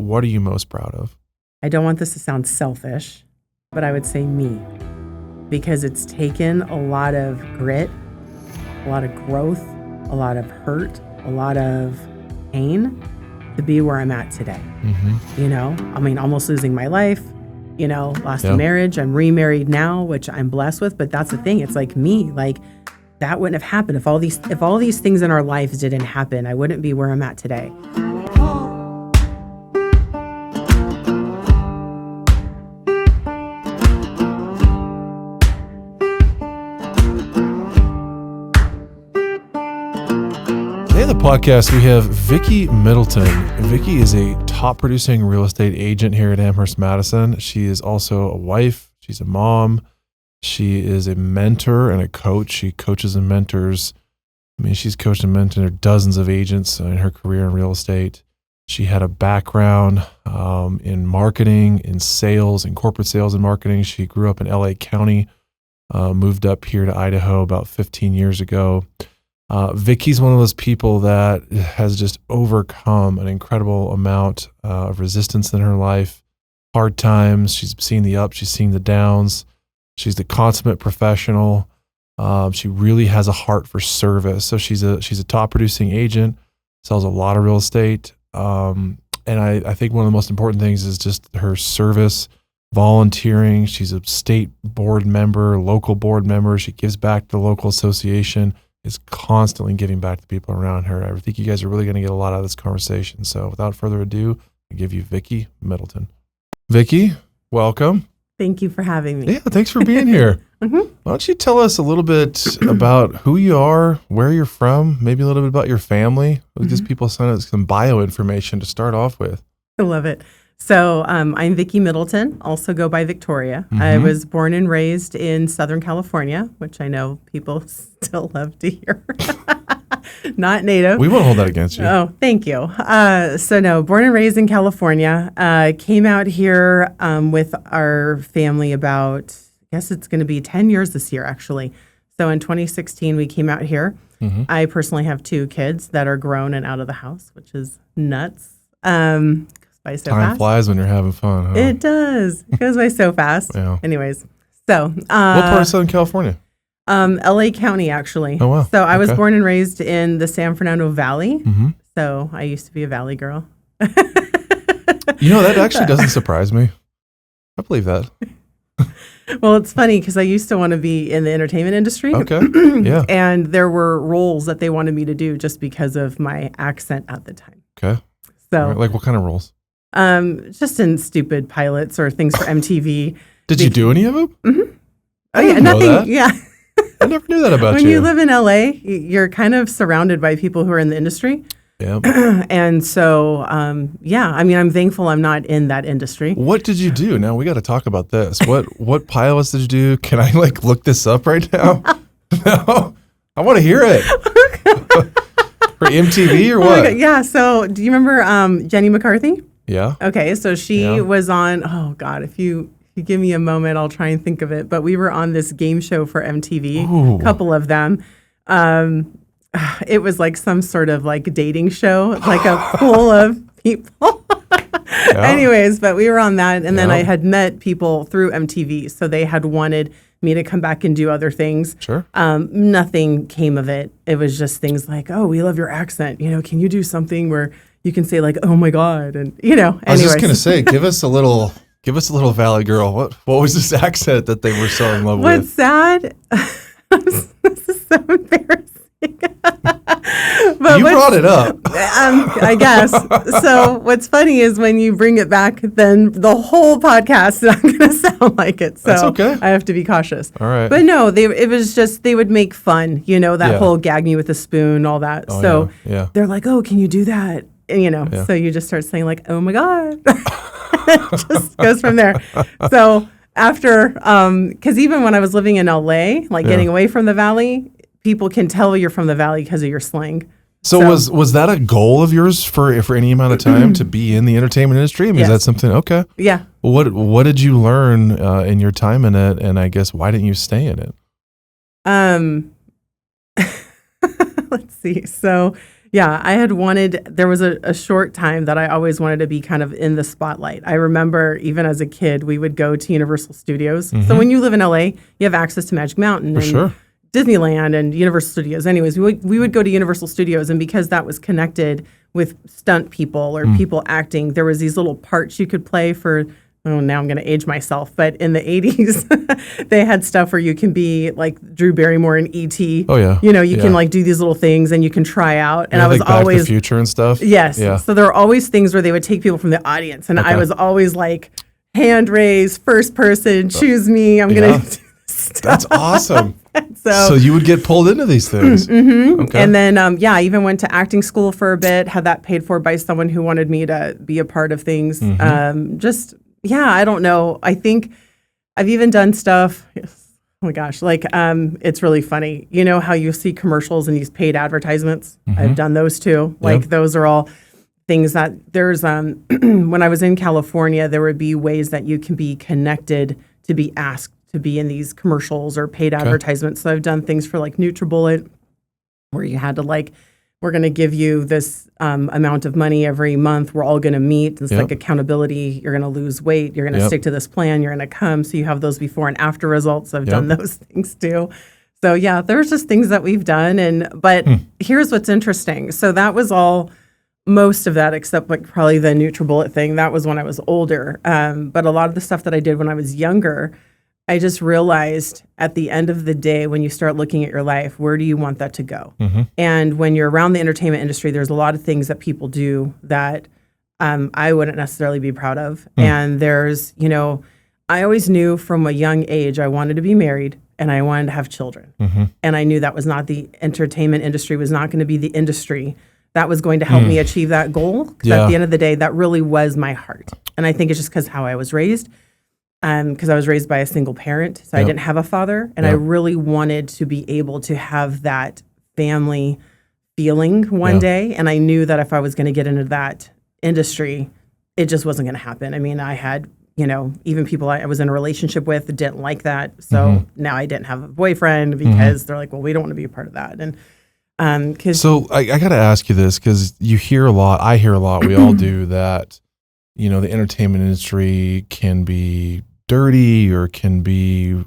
what are you most proud of? I don't want this to sound selfish, but I would say me, because it's taken a lot of grit, a lot of growth, a lot of hurt, a lot of pain to be where I'm at today. Almost losing my life, lost a marriage. I'm remarried now, which I'm blessed with, but that's the thing. It's like me, like that wouldn't have happened if all these things in our lives didn't happen. I wouldn't be where I'm at today. Podcast, we have Vicky Middleton. Vicky is a top producing real estate agent here at Amherst Madison. She is also a wife. She's a mom. She is a mentor and a coach. She coaches and mentors. She's coached and mentored dozens of agents in her career in real estate. She had a background in marketing, in sales, in corporate sales and marketing. She grew up in LA County, moved up here to Idaho about 15 years ago. Vicky's one of those people that has just overcome an incredible amount of resistance in her life, hard times. She's seen the ups, she's seen the downs. She's the consummate professional. She really has a heart for service. So she's a top producing agent, sells a lot of real estate. And I think one of the most important things is just her service, volunteering. She's a state board member, local board member. She gives back to the local association. Is constantly giving back to people around her. I think you guys are really going to get a lot out of this conversation. So without further ado, I give you Vicky Middleton. Vicky, welcome. Thank you for having me. Yeah, thanks for being here. Why don't you tell us a little bit about who you are, where you're from, maybe a little bit about your family. Just people send us some bio information to start off with. I love it. So I'm Vicky Middleton, also go by Victoria. I was born and raised in Southern California, which I know people still love to hear. Not native. We won't hold that against you. Oh, thank you. Born and raised in California. Came out here with our family about, I guess it's going to be 10 years this year, actually. So in 2016, we came out here. I personally have 2 kids that are grown and out of the house, which is nuts. By so Time fast. flies when you're having fun, huh? It does. It goes by so fast. Yeah. Anyways, so what part of Southern California? LA County, actually. Oh, wow. So I was born and raised in the San Fernando Valley. So I used to be a Valley girl. That actually doesn't surprise me. I believe that. Well, it's funny because I used to want to be in the entertainment industry. Okay. Yeah. And there were roles that they wanted me to do just because of my accent at the time. Okay. So, right. Like what kind of roles? Just in stupid pilots or things for MTV. Did you do any of them? Oh yeah, nothing. That. Yeah. I never knew that about you. When you live in LA, you're kind of surrounded by people who are in the industry. Yeah. And so, I'm thankful I'm not in that industry. What did you do? Now we got to talk about this. What pilots did you do? Can I look this up right now? No, I want to hear it. For MTV or what? Oh yeah. So do you remember Jenny McCarthy? Yeah. Okay. So she was on, oh God, if you give me a moment, I'll try and think of it. But we were on this game show for MTV, a couple of them. It was like some sort of dating show, like a pool of people. Anyways, but we were on that. And then I had met people through MTV. So they had wanted me to come back and do other things. Sure. Nothing came of it. It was just things like, oh, we love your accent. Can you do something where you can say oh my God. And, I was just going to say, give us a little Valley girl. What was this accent that they were so in love with? What's sad? This is so embarrassing. But you brought it up. I guess. So what's funny is when you bring it back, then the whole podcast is not going to sound like it. So that's okay. I have to be cautious. All right. But no, it was just, they would make fun, that whole gag me with a spoon, all that. Oh, so yeah. they're like, oh, can you do that? And, so you just start saying oh my God. It just goes from there. So after, because even when I was living in LA, getting away from the Valley, people can tell you're from the Valley because of your slang. So was that a goal of yours for any amount of time to be in the entertainment industry? Yes. Is that something? Okay. Yeah. What did you learn in your time in it? And I guess why didn't you stay in it? Let's see. So Yeah, there was a short time that I always wanted to be kind of in the spotlight. I remember even as a kid, we would go to Universal Studios. So when you live in LA, you have access to Magic Mountain and Disneyland and Universal Studios. Anyways, we would go to Universal Studios, and because that was connected with stunt people or people acting, there was these little parts you could play for, now I'm going to age myself, but in the 80s, they had stuff where you can be like Drew Barrymore in E.T. Oh, yeah. You can like do these little things and you can try out. And I was like Back always... to the Future and stuff? Yes. Yeah. So there were always things where they would take people from the audience, and I was always like, hand raised, first person, choose me, I'm going to do stuff. That's awesome. So you would get pulled into these things. Okay. And then, I even went to acting school for a bit, had that paid for by someone who wanted me to be a part of things. I don't know. I think I've even done stuff. Oh my gosh. Like, it's really funny. You know how you see commercials and these paid advertisements? I've done those too. Like those are all things that there's, when I was in California, there would be ways that you can be connected to be asked to be in these commercials or paid advertisements. So I've done things for like NutriBullet where you had to like, we're going to give you this amount of money every month. We're all going to meet. It's like accountability. You're going to lose weight. You're going to stick to this plan. You're going to come. So you have those before and after results. I've done those things too. So there's just things that we've done. But here's what's interesting. So that was all, most of that, except like probably the NutriBullet thing. That was when I was older. But a lot of the stuff that I did when I was younger, I just realized at the end of the day, when you start looking at your life, where do you want that to go? And when you're around the entertainment industry, there's a lot of things that people do that I wouldn't necessarily be proud of. And there's, I always knew from a young age I wanted to be married and I wanted to have children. And I knew that was not the entertainment industry, was not going to be the industry that was going to help me achieve that goal. Because at the end of the day, that really was my heart. And I think it's just because how I was raised. Because I was raised by a single parent, so I didn't have a father, and I really wanted to be able to have that family feeling one day, and I knew that if I was going to get into that industry, it just wasn't going to happen. I mean, I had, even people I was in a relationship with didn't like that, so now I didn't have a boyfriend because they're like, well, we don't want to be a part of that. And so I got to ask you this, because you hear a lot, I hear a lot, we all do, that, the entertainment industry can be dirty or can be,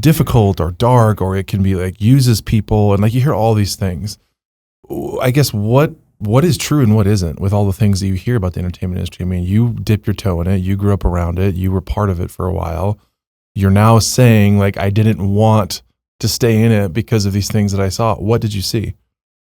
difficult or dark, or it can be like uses people. And like you hear all these things. I guess what is true and what isn't with all the things that you hear about the entertainment industry? I mean, you dipped your toe in it. You grew up around it. You were part of it for a while. You're now saying like, I didn't want to stay in it because of these things that I saw. What did you see?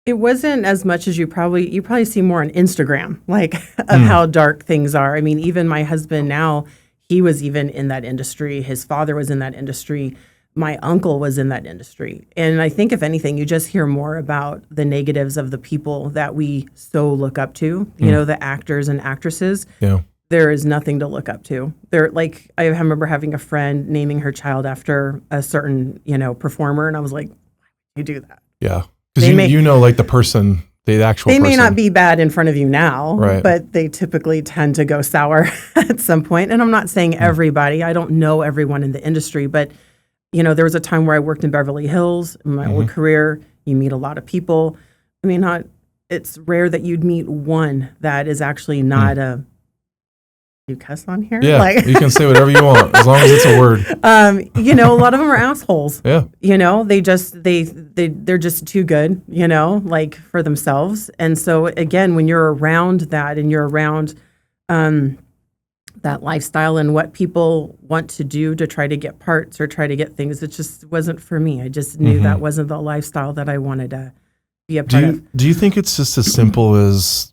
It wasn't as much as you probably see more on Instagram, like of how dark things are. I mean, even my husband now, he was even in that industry. His father was in that industry. My uncle was in that industry. And I think if anything, you just hear more about the negatives of the people that we so look up to, the actors and actresses. Yeah. There is nothing to look up to. I remember having a friend naming her child after a certain, performer. And I was like, why would you do that? Yeah. Because like the person, the actual person. They may not be bad in front of you now, right, but they typically tend to go sour at some point. And I'm not saying everybody. I don't know everyone in the industry. But, there was a time where I worked in Beverly Hills in my old career. You meet a lot of people. I mean, it's rare that you'd meet one that is actually not a... You cuss on here? Yeah, you can say whatever you want as long as it's a word. A lot of them are assholes. Yeah. They're just too good, for themselves. And so again, when you're around that and you're around that lifestyle and what people want to do to try to get parts or try to get things, it just wasn't for me. I just knew that wasn't the lifestyle that I wanted to be a part of. Do you think it's just as simple as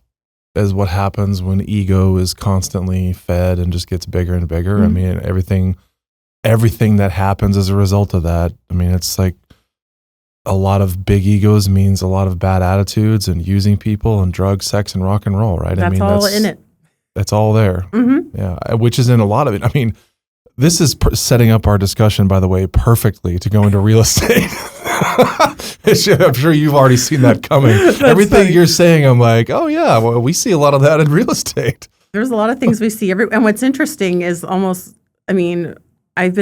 what happens when ego is constantly fed and just gets bigger and bigger? I mean, everything that happens as a result of that. I mean, it's like a lot of big egos means a lot of bad attitudes and using people and drugs, sex, and rock and roll, right? That's all in it. That's all there. Yeah, which is in a lot of it. I mean, this is setting up our discussion, by the way, perfectly to go into real estate. I'm sure you've already seen that coming. Everything funny. You're saying, I'm like, oh yeah, well, we see a lot of that in real estate. There's a lot of things we see. And what's interesting is I've been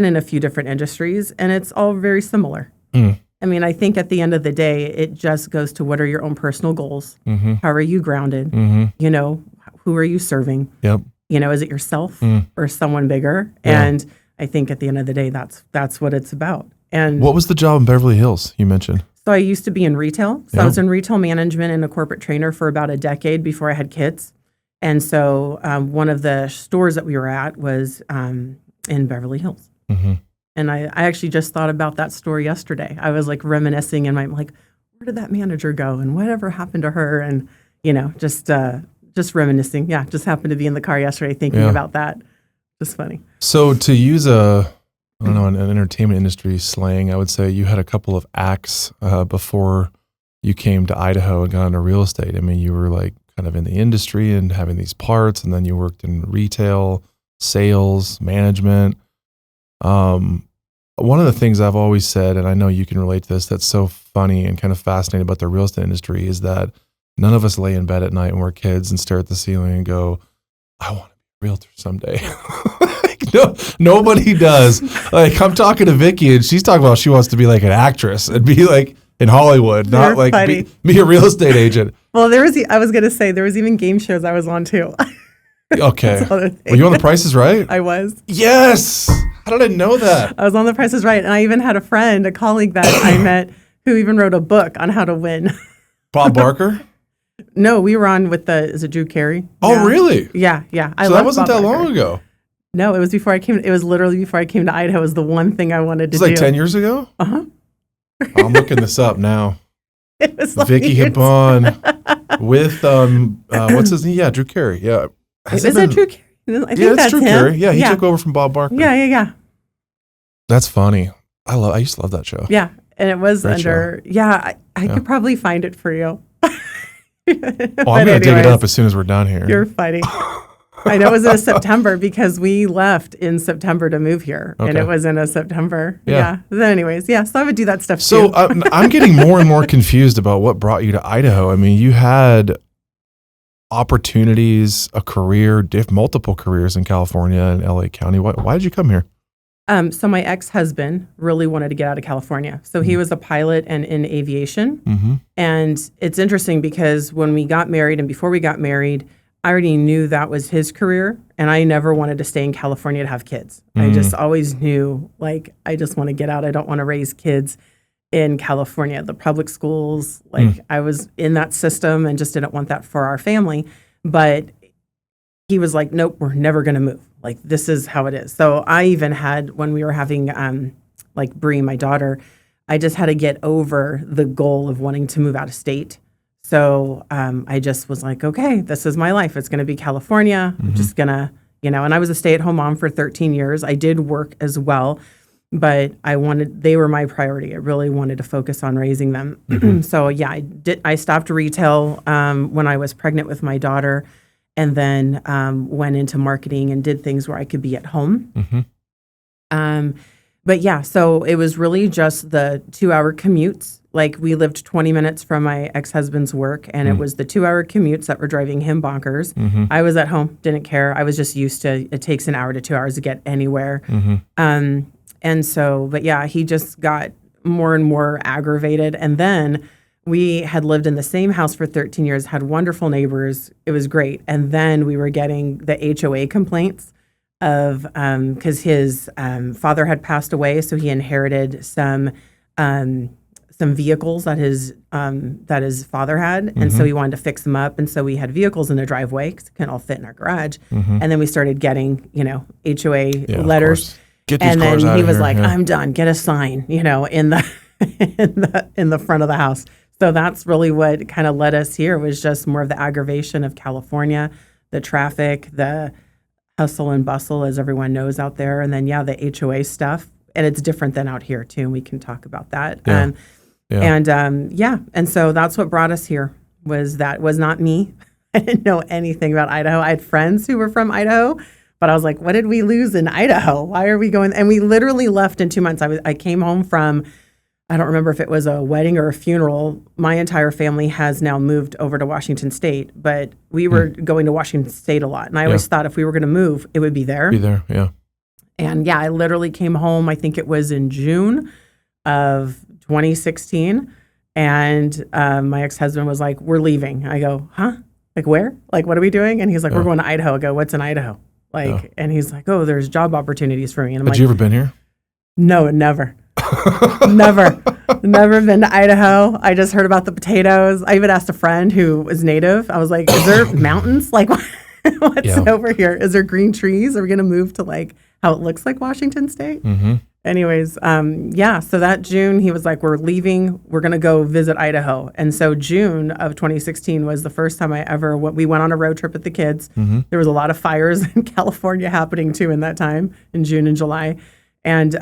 in a few different industries, and it's all very similar. And I mean, I think at the end of the day, it just goes to what are your own personal goals? Mm-hmm. How are you grounded? Mm-hmm. You know, who are you serving? Yep. You know, is it yourself or someone bigger? Yeah. And I think at the end of the day, that's what it's about. And What was the job in Beverly Hills you mentioned? so I used to be in retail. So I was in retail management and a corporate trainer for about a decade before I had kids. And so one of the stores that we were at was in Beverly Hills. Mm-hmm. And I actually just thought about that store yesterday. I was like reminiscing and I'm like, where did that manager go? And whatever happened to her? And, you know, just reminiscing. Yeah, just happened to be in the car yesterday thinking about that. Just funny. So to use an entertainment industry slang, I would say you had a couple of acts before you came to Idaho and got into real estate. I mean, you were like kind of in the industry and having these parts, and then you worked in retail, sales, management. One of the things I've always said, and I know you can relate to this, that's so funny and kind of fascinating about the real estate industry is that none of us lay in bed at night when we're kids and stare at the ceiling and go, I want to be a realtor someday. No, nobody does. Like, I'm talking to Vicky and she's talking about she wants to be like an actress and be like in Hollywood, not like be a real estate agent. Well, I was going to say, there was even game shows I was on too. Okay. Were you on The Price is Right? I was. Yes. How did I know that? I was on The Price is Right. And I even had a colleague that I met who even wrote a book on how to win. Bob Barker? No, we were on with is it Drew Carey? Oh, yeah. Really? Yeah. So that wasn't that long ago. No, it was before I came. It was literally before I came to Idaho. It was the one thing I wanted to do. It was like 10 years ago? Uh-huh. I'm looking this up now. It was like Vicky Habon with, what's his name? Yeah, Drew Carey. Yeah. Is it Drew Carey? I think that's Drew him. Carey. Yeah, he took over from Bob Barker. Yeah. That's funny. I used to love that show. Yeah, and it was Great under. show. Yeah, I could probably find it for you. I'm going to dig it up as soon as we're done here. You're fighting. I know it was in September because we left in September to move here, and it was in a September. Yeah. So anyways, so I would do that stuff too. So I'm getting more and more confused about what brought you to Idaho. I mean, you had opportunities, a career, multiple careers in California and LA County. Why did you come here? So my ex-husband really wanted to get out of California. So he was a pilot and in aviation. Mm-hmm. And it's interesting because when we got married and before we got married, I already knew that was his career. And I never wanted to stay in California to have kids. I just always knew, like, I just want to get out. I don't want to raise kids in California. The public schools, I was in that system and just didn't want that for our family. But he was like, nope, we're never going to move. Like, this is how it is. So I even had, when we were having, Bree, my daughter, I just had to get over the goal of wanting to move out of state. So I just was like, okay, this is my life. It's going to be California. I'm just going to, and I was a stay-at-home mom for 13 years. I did work as well, but they were my priority. I really wanted to focus on raising them. So I stopped retail when I was pregnant with my daughter. And then went into marketing and did things where I could be at home. So it was really just the 2-hour commutes. Like, we lived 20 minutes from my ex-husband's work, and it was the 2-hour commutes that were driving him bonkers. I was at home, didn't care. I was just used to it takes an hour to 2 hours to get anywhere. He just got more and more aggravated. And then we had lived in the same house for 13 years, had wonderful neighbors. It was great. And then we were getting the HOA complaints of, because his father had passed away, so he inherited some vehicles that his father had. And so he wanted to fix them up. And so we had vehicles in the driveway because it couldn't all fit in our garage. And then we started getting, HOA letters. And then he was like, I'm done. Get a sign, in the in the front of the house. So that's really what kind of led us here, was just more of the aggravation of California, the traffic, the hustle and bustle, as everyone knows out there. And then, the HOA stuff. And it's different than out here, too. And we can talk about that. And so that's what brought us here, was not me. I didn't know anything about Idaho. I had friends who were from Idaho, but I was like, what did we lose in Idaho? Why are we going? And we literally left in 2 months. I came home from, I don't remember if it was a wedding or a funeral. My entire family has now moved over to Washington State, but we were going to Washington State a lot. And I always thought if we were going to move, it would be there. And I literally came home, I think it was in June of 2016. And my ex-husband was like, we're leaving. I go, huh? Like, where? Like, what are we doing? And he's like, we're going to Idaho. I go, what's in Idaho? Like, and he's like, oh, there's job opportunities for me. And I'm Had like, you ever been here? No, never. Never been to Idaho. I just heard about the potatoes. I even asked a friend who was native. I was like, is there mountains? Like, what's over here? Is there green trees? Are we going to move to like how it looks like Washington State? Mm-hmm. Anyways, so that June, he was like, we're leaving. We're going to go visit Idaho. And so June of 2016 was the first time we went on a road trip with the kids. Mm-hmm. There was a lot of fires in California happening too in that time, in June and July. And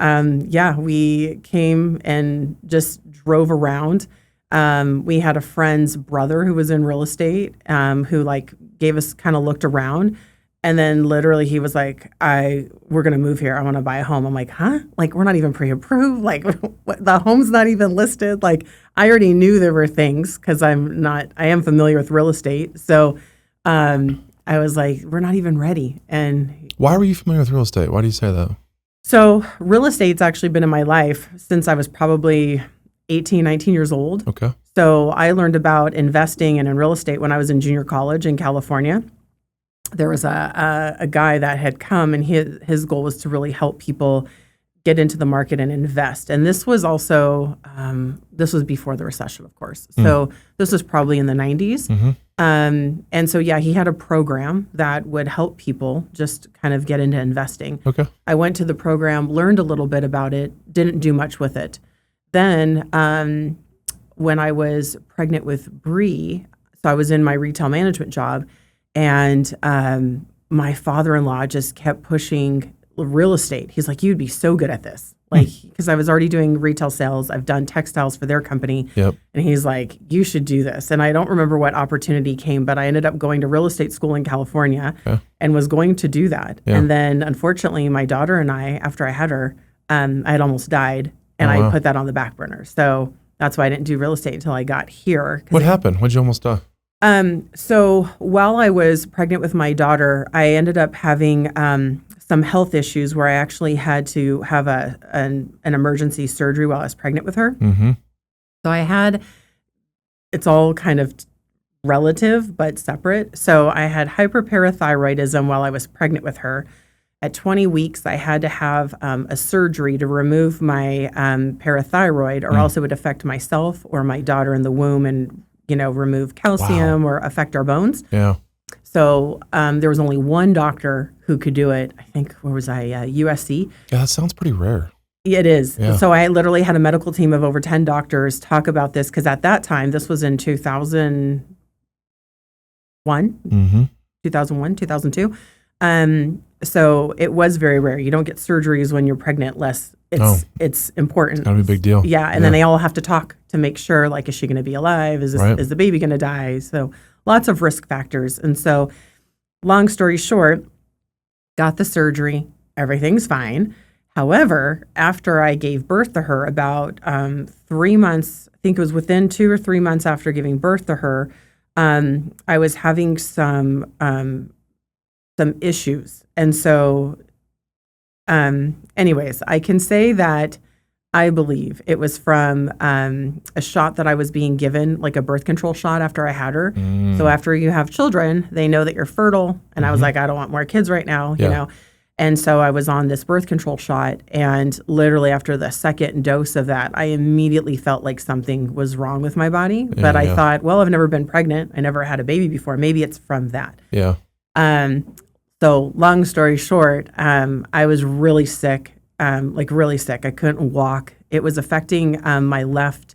we came and just drove around. We had a friend's brother who was in real estate who like gave us, kind of looked around. And then literally he was like, we're going to move here. I want to buy a home. I'm like, huh? Like, we're not even pre-approved. Like, the home's not even listed. Like, I already knew there were things because I am familiar with real estate. So I was like, we're not even ready. And why were you familiar with real estate? Why do you say that? So real estate's actually been in my life since I was probably 18, 19 years old. Okay. So I learned about investing and in real estate when I was in junior college in California. There was a guy that had come, and his goal was to really help people get into the market and invest. And this was also, this was before the recession, of course. So this was probably in the 90s. Mm-hmm. And so, he had a program that would help people just kind of get into investing. Okay. I went to the program, learned a little bit about it, didn't do much with it. Then when I was pregnant with Bree, so I was in my retail management job, and my father-in-law just kept pushing real estate. He's like, you'd be so good at this. Like, because I was already doing retail sales. I've done textiles for their company. Yep. And he's like, you should do this. And I don't remember what opportunity came, but I ended up going to real estate school in California and was going to do that. Yeah. And then unfortunately, my daughter and I, after I had her, I had almost died, and I put that on the back burner. So that's why I didn't do real estate until I got here. What happened? Why'd you almost die? So while I was pregnant with my daughter, I ended up having some health issues where I actually had to have an emergency surgery while I was pregnant with her. Mm-hmm. So it's all kind of relative but separate. So I had hyperparathyroidism while I was pregnant with her. At 20 weeks, I had to have a surgery to remove my parathyroid, or else it would affect myself or my daughter in the womb and remove calcium or affect our bones. Yeah. So there was only one doctor who could do it. I think, where was I? USC. Yeah, that sounds pretty rare. It is. Yeah. So I literally had a medical team of over 10 doctors talk about this, because at that time, this was in 2001, 2002. So it was very rare. You don't get surgeries when you're pregnant unless it's important. It's gotta be a big deal. Yeah, and then they all have to talk to make sure, like, is she going to be alive? Is the baby going to die? So lots of risk factors. And so, long story short, got the surgery. Everything's fine. However, after I gave birth to her, about 3 months, I think it was within 2 or 3 months after giving birth to her, I was having some issues. And so, anyways, I can say that I believe it was from a shot that I was being given, like a birth control shot after I had her. So after you have children, they know that you're fertile. And I was like, I don't want more kids right now, you know. And so I was on this birth control shot, and literally after the second dose of that, I immediately felt like something was wrong with my body. But I thought, well, I've never been pregnant. I never had a baby before. Maybe it's from that. Yeah. So long story short, I was really sick, really sick. I couldn't walk. It was affecting my left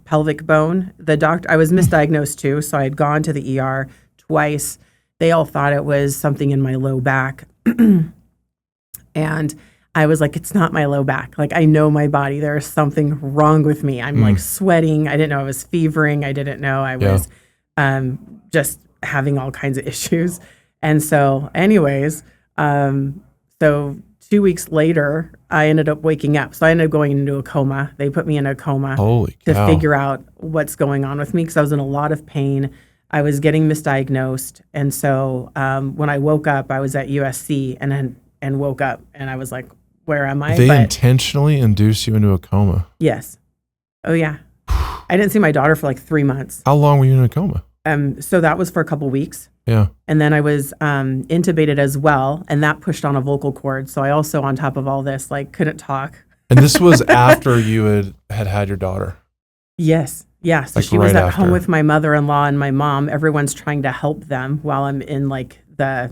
pelvic bone. I was misdiagnosed too, so I had gone to the ER twice. They all thought it was something in my low back. And I was like, it's not my low back. Like, I know my body. There is something wrong with me. I'm like sweating. I didn't know I was fevering. I didn't know I was just having all kinds of issues. And so anyways, so 2 weeks later, I ended up waking up. So I ended up going into a coma. They put me in a coma to figure out what's going on with me, because I was in a lot of pain. I was getting misdiagnosed. And so when I woke up, I was at USC and woke up, and I was like, where am I? They intentionally induced you into a coma. Yes. Oh yeah. I didn't see my daughter for like 3 months. How long were you in a coma? So that was for a couple weeks. Yeah. And then I was intubated as well, and that pushed on a vocal cord. So I also, on top of all this, like couldn't talk. And this was after you had your daughter. Yes. Yeah. So Like she was right at home after. with my mother-in-law and my mom. Everyone's trying to help them while I'm in like the,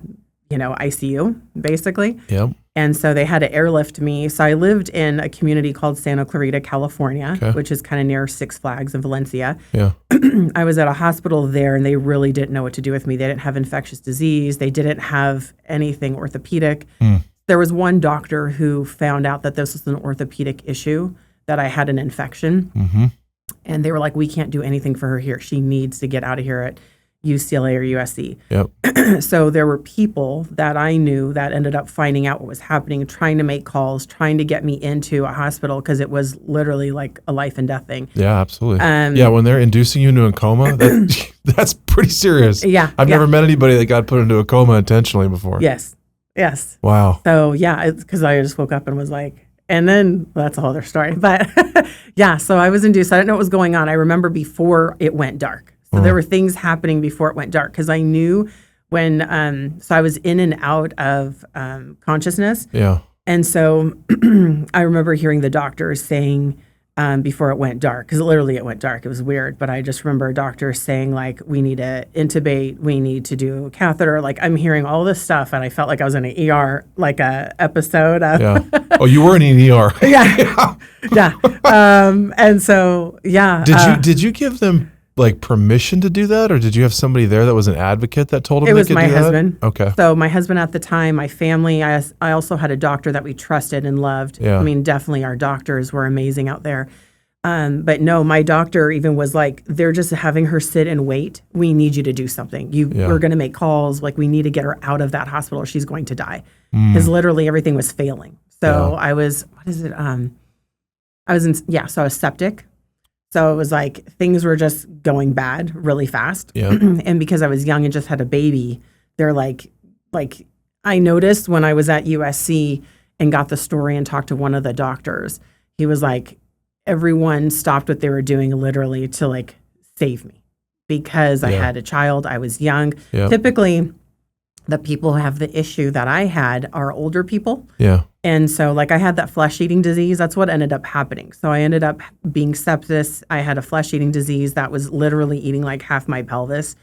ICU, basically. Yep. And so they had to airlift me. So I lived in a community called Santa Clarita, California, Okay. which is kind of near Six Flags in Valencia. Yeah. I was at a hospital there, and they really didn't know what to do with me. They didn't have infectious disease. They didn't have anything orthopedic. There was one doctor who found out that this was an orthopedic issue, that I had an infection. Mm-hmm. And they were like, we can't do anything for her here. She needs to get out of here at UCLA or USC. Yep. So there were people that I knew that ended up finding out what was happening, trying to make calls, trying to get me into a hospital, because it was literally like a life and death thing. Yeah, absolutely. Yeah, when they're inducing you into a coma, that's pretty serious. Yeah. I've never met anybody that got put into a coma intentionally before. Yes. Wow. So yeah, it's because I just woke up and was like, and then that's a whole other story. But yeah, so I was induced. I didn't know what was going on. I remember before it went dark. So there were things happening before it went dark, because I knew when, so I was in and out of consciousness. Yeah. And so I remember hearing the doctors saying before it went dark, because literally it went dark. It was weird. But I just remember a doctor saying, like, we need to intubate, we need to do a catheter. Like, I'm hearing all this stuff, and I felt like I was in an ER, like a episode. Yeah. Oh, you were in an ER. Yeah. Yeah. And so, yeah. Did you give them like permission to do that, or did you have somebody there that was an advocate that told them It they was could my do that? husband. Okay. So my husband at the time, my family, I also had a doctor that we trusted and loved. Yeah. I mean, definitely our doctors were amazing out there. But no, my doctor even was like, they're just having her sit and wait. We need you to do something. We're going to make calls. Like, we need to get her out of that hospital. She's going to die. Because literally everything was failing. So I was, so I was septic. So it was like things were just going bad really fast. Yeah. And because I was young and just had a baby, they're like I noticed when I was at USC and got the story and talked to one of the doctors, he was like, everyone stopped what they were doing literally to like save me, because I had a child, I was young. Yeah. Typically, the people who have the issue that I had are older people. Yeah. And so like I had that flesh-eating disease. That's what ended up happening. So I ended up being sepsis. I had a flesh-eating disease that was literally eating like half my pelvis.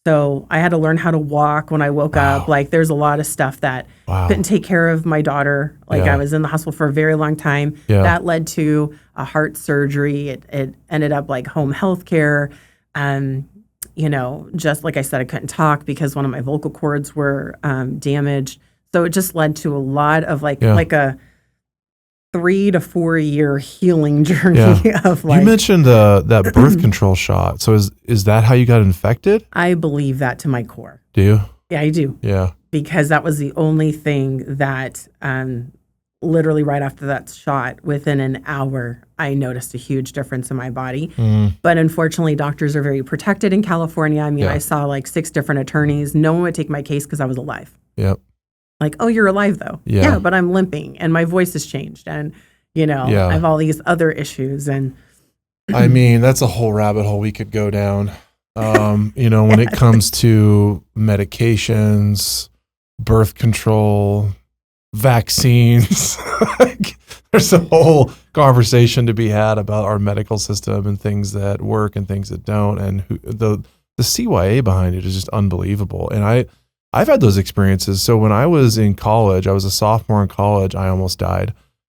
So I had to learn how to walk when I woke up. Like, there's a lot of stuff that couldn't take care of my daughter. Like, I was in the hospital for a very long time. Yeah. That led to a heart surgery. It ended up like home health care. Just like I said, I couldn't talk because one of my vocal cords were damaged. So it just led to a lot of like a 3 to 4 year healing journey of like. You mentioned that birth control shot. So is that how you got infected? I believe that to my core. Do you? Yeah, I do. Yeah. Because that was the only thing that literally right after that shot, within an hour, I noticed a huge difference in my body. But unfortunately, doctors are very protected in California. I mean, I saw like 6 different attorneys. No one would take my case because I was alive. Yep. Like, oh, you're alive though. Yeah, but I'm limping and my voice has changed, and I have all these other issues. And I mean, that's a whole rabbit hole we could go down. When it comes to medications, birth control, vaccines, there's a whole conversation to be had about our medical system and things that work and things that don't, and the CYA behind it is just unbelievable. And I've had those experiences. So when I was in college, I was a sophomore in college, I almost died.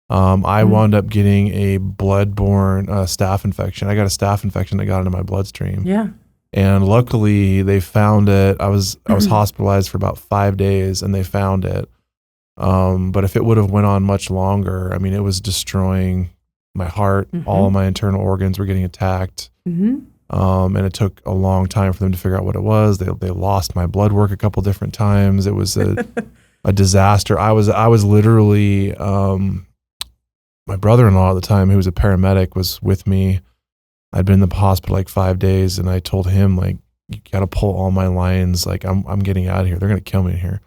I wound up getting a blood-borne staph infection. I got a staph infection that got into my bloodstream. yeah, And luckily they found it. I was hospitalized for about 5 days and they found it. But if it would have went on much longer, I mean, it was destroying my heart. All of my internal organs were getting attacked. And it took a long time for them to figure out what it was. They lost my blood work a couple different times. It was a disaster. I was literally, my brother-in-law at the time, who was a paramedic, was with me. I'd been in the hospital like 5 days, and I told him, like, you got to pull all my lines. Like, I'm getting out of here. They're going to kill me in here.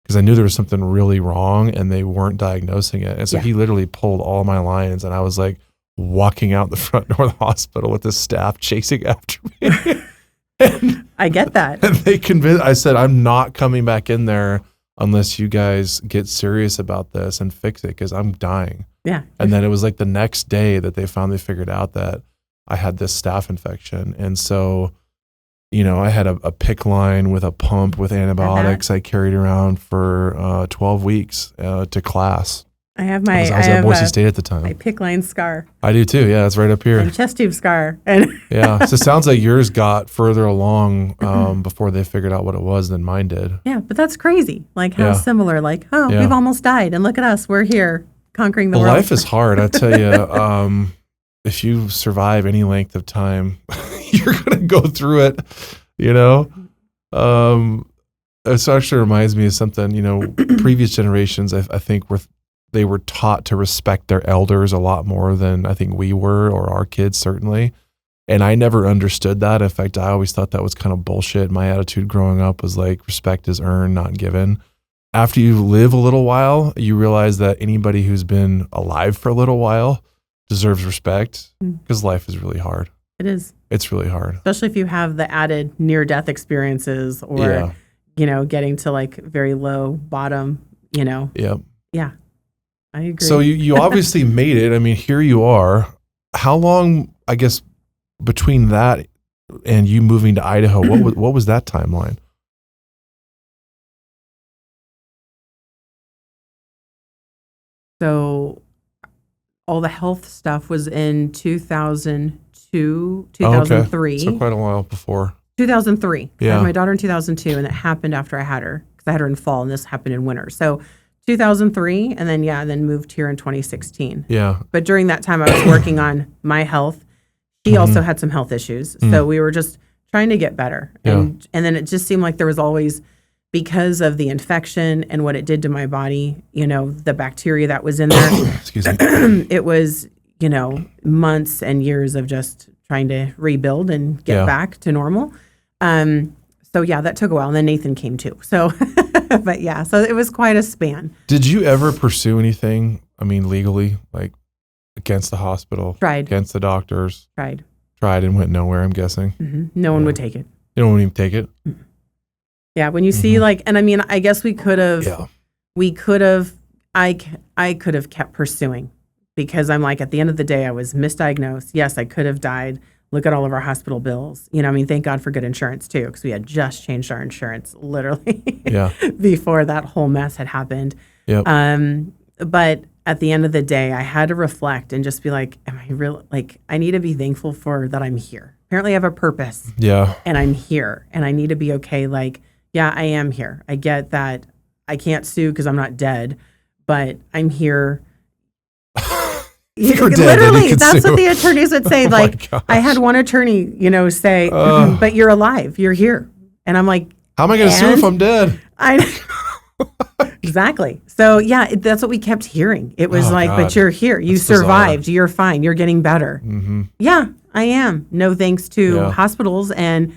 Because I knew there was something really wrong and they weren't diagnosing it. And so he literally pulled all my lines, and I was like, walking out the front door of the hospital with the staff chasing after me. I get that. And they I said, I'm not coming back in there unless you guys get serious about this and fix it, because I'm dying. Yeah. And then it was like the next day that they finally figured out that I had this staph infection. And so, I had a PICC line with a pump with antibiotics I carried around for 12 weeks to class. I have I was at Boise State at the time. My PICC line scar. I do too. Yeah, it's right up here. And chest tube scar. And yeah. So it sounds like yours got further along before they figured out what it was than mine did. Yeah, but that's crazy. Like how similar. Like, we've almost died, and look at us. We're here conquering the world. Life is hard. I tell you, if you survive any length of time, you're going to go through it, It actually reminds me of something, previous generations, I think they were taught to respect their elders a lot more than I think we were, or our kids certainly. And I never understood that. In fact, I always thought that was kind of bullshit. My attitude growing up was like, respect is earned, not given. After you live a little while, you realize that anybody who's been alive for a little while deserves respect, because life is really hard. It is. It's really hard. Especially if you have the added near-death experiences or, getting to like very low bottom, Yep. Yeah. I agree. So you obviously made it. I mean, here you are. How long, I guess, between that and you moving to Idaho, what was that timeline? So all the health stuff was in 2002, 2003. Okay. So quite a while before. 2003. Yeah. I had my daughter in 2002, and it happened after I had her, because I had her in fall, and this happened in winter. So 2003, and then moved here in 2016. Yeah. But during that time, I was working on my health. She also had some health issues. So we were just trying to get better. And then it just seemed like there was always, because of the infection and what it did to my body, the bacteria that was in there. Excuse me. It was, months and years of just trying to rebuild and get back to normal. So that took a while. And then Nathan came too. So, so it was quite a span. Did you ever pursue anything, legally, like against the hospital? Tried. Against the doctors? Tried and went nowhere, I'm guessing. Mm-hmm. No one would take it. You don't even take it? Mm-hmm. Yeah, when you see I guess we could have, I could have kept pursuing, because I'm like, at the end of the day, I was misdiagnosed. Yes, I could have died. Look at all of our hospital bills. Thank God for good insurance too, because we had just changed our insurance literally before that whole mess had happened. Yep. But at the end of the day, I had to reflect and just be like, am I real? Like, I need to be thankful for that I'm here. Apparently I have a purpose. Yeah. And I'm here, and I need to be okay. Like, yeah, I am here. I get that I can't sue because I'm not dead, but I'm here. You're literally, dead, that's what the attorneys would say. Like, I had one attorney, say, but you're alive, you're here. And I'm like, how am I going to sue if I'm dead? Exactly. So that's what we kept hearing. It was but you're here. You survived. Bizarre. You're fine. You're getting better. Mm-hmm. Yeah, I am. No thanks to hospitals and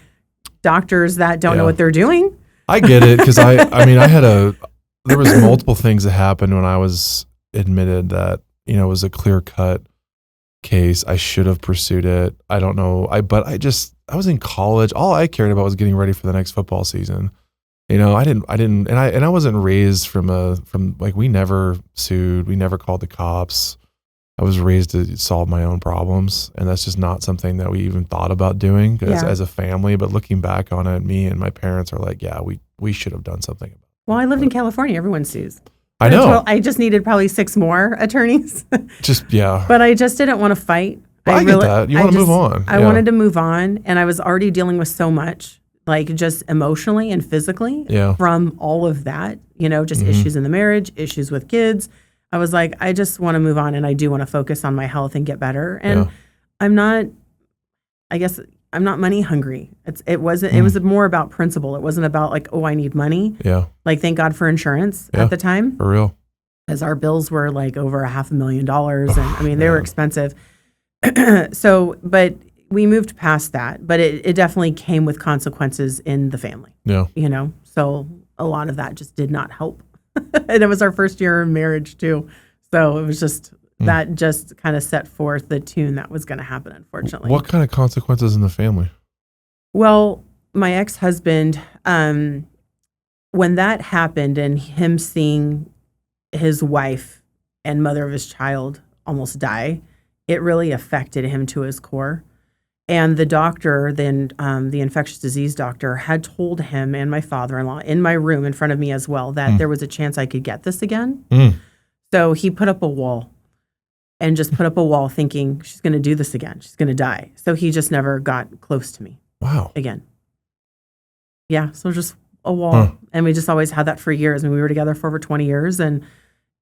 doctors that don't know what they're doing. I get it, because there was multiple things that happened when I was admitted that, it was a clear-cut case. I should have pursued it. I don't know. I was in college. All I cared about was getting ready for the next football season. I wasn't raised we never sued. We never called the cops. I was raised to solve my own problems, and that's just not something that we even thought about doing as a family. But looking back on it, me and my parents are like, we should have done something about it. Well, I lived in California. Everyone sues. I know. I just needed probably 6 more attorneys. But I just didn't want to fight. I get that. You want to move on. I wanted to move on, and I was already dealing with so much, like just emotionally and physically from all of that, just issues in the marriage, issues with kids. I was like, I just want to move on, and I do want to focus on my health and get better. And I'm not money hungry. It was more about principle. It wasn't about like, I need money. Yeah. Like, thank God for insurance at the time. For real. Because our bills were like over $500,000. And they were expensive. But we moved past that. But it definitely came with consequences in the family. Yeah. So a lot of that just did not help. And it was our first year in marriage too. So it was just, That just kind of set forth the tune that was going to happen, unfortunately. What kind of consequences in the family? Well, my ex-husband, when that happened and him seeing his wife and mother of his child almost die, it really affected him to his core. And the doctor, then the infectious disease doctor, had told him and my father-in-law in my room in front of me as well that there was a chance I could get this again. So he put up a wall and just put up a wall thinking, she's going to do this again. She's going to die. So he just never got close to me. Wow. Again. Yeah, so just a wall. And we just always had that for years. And we were together for over 20 years. And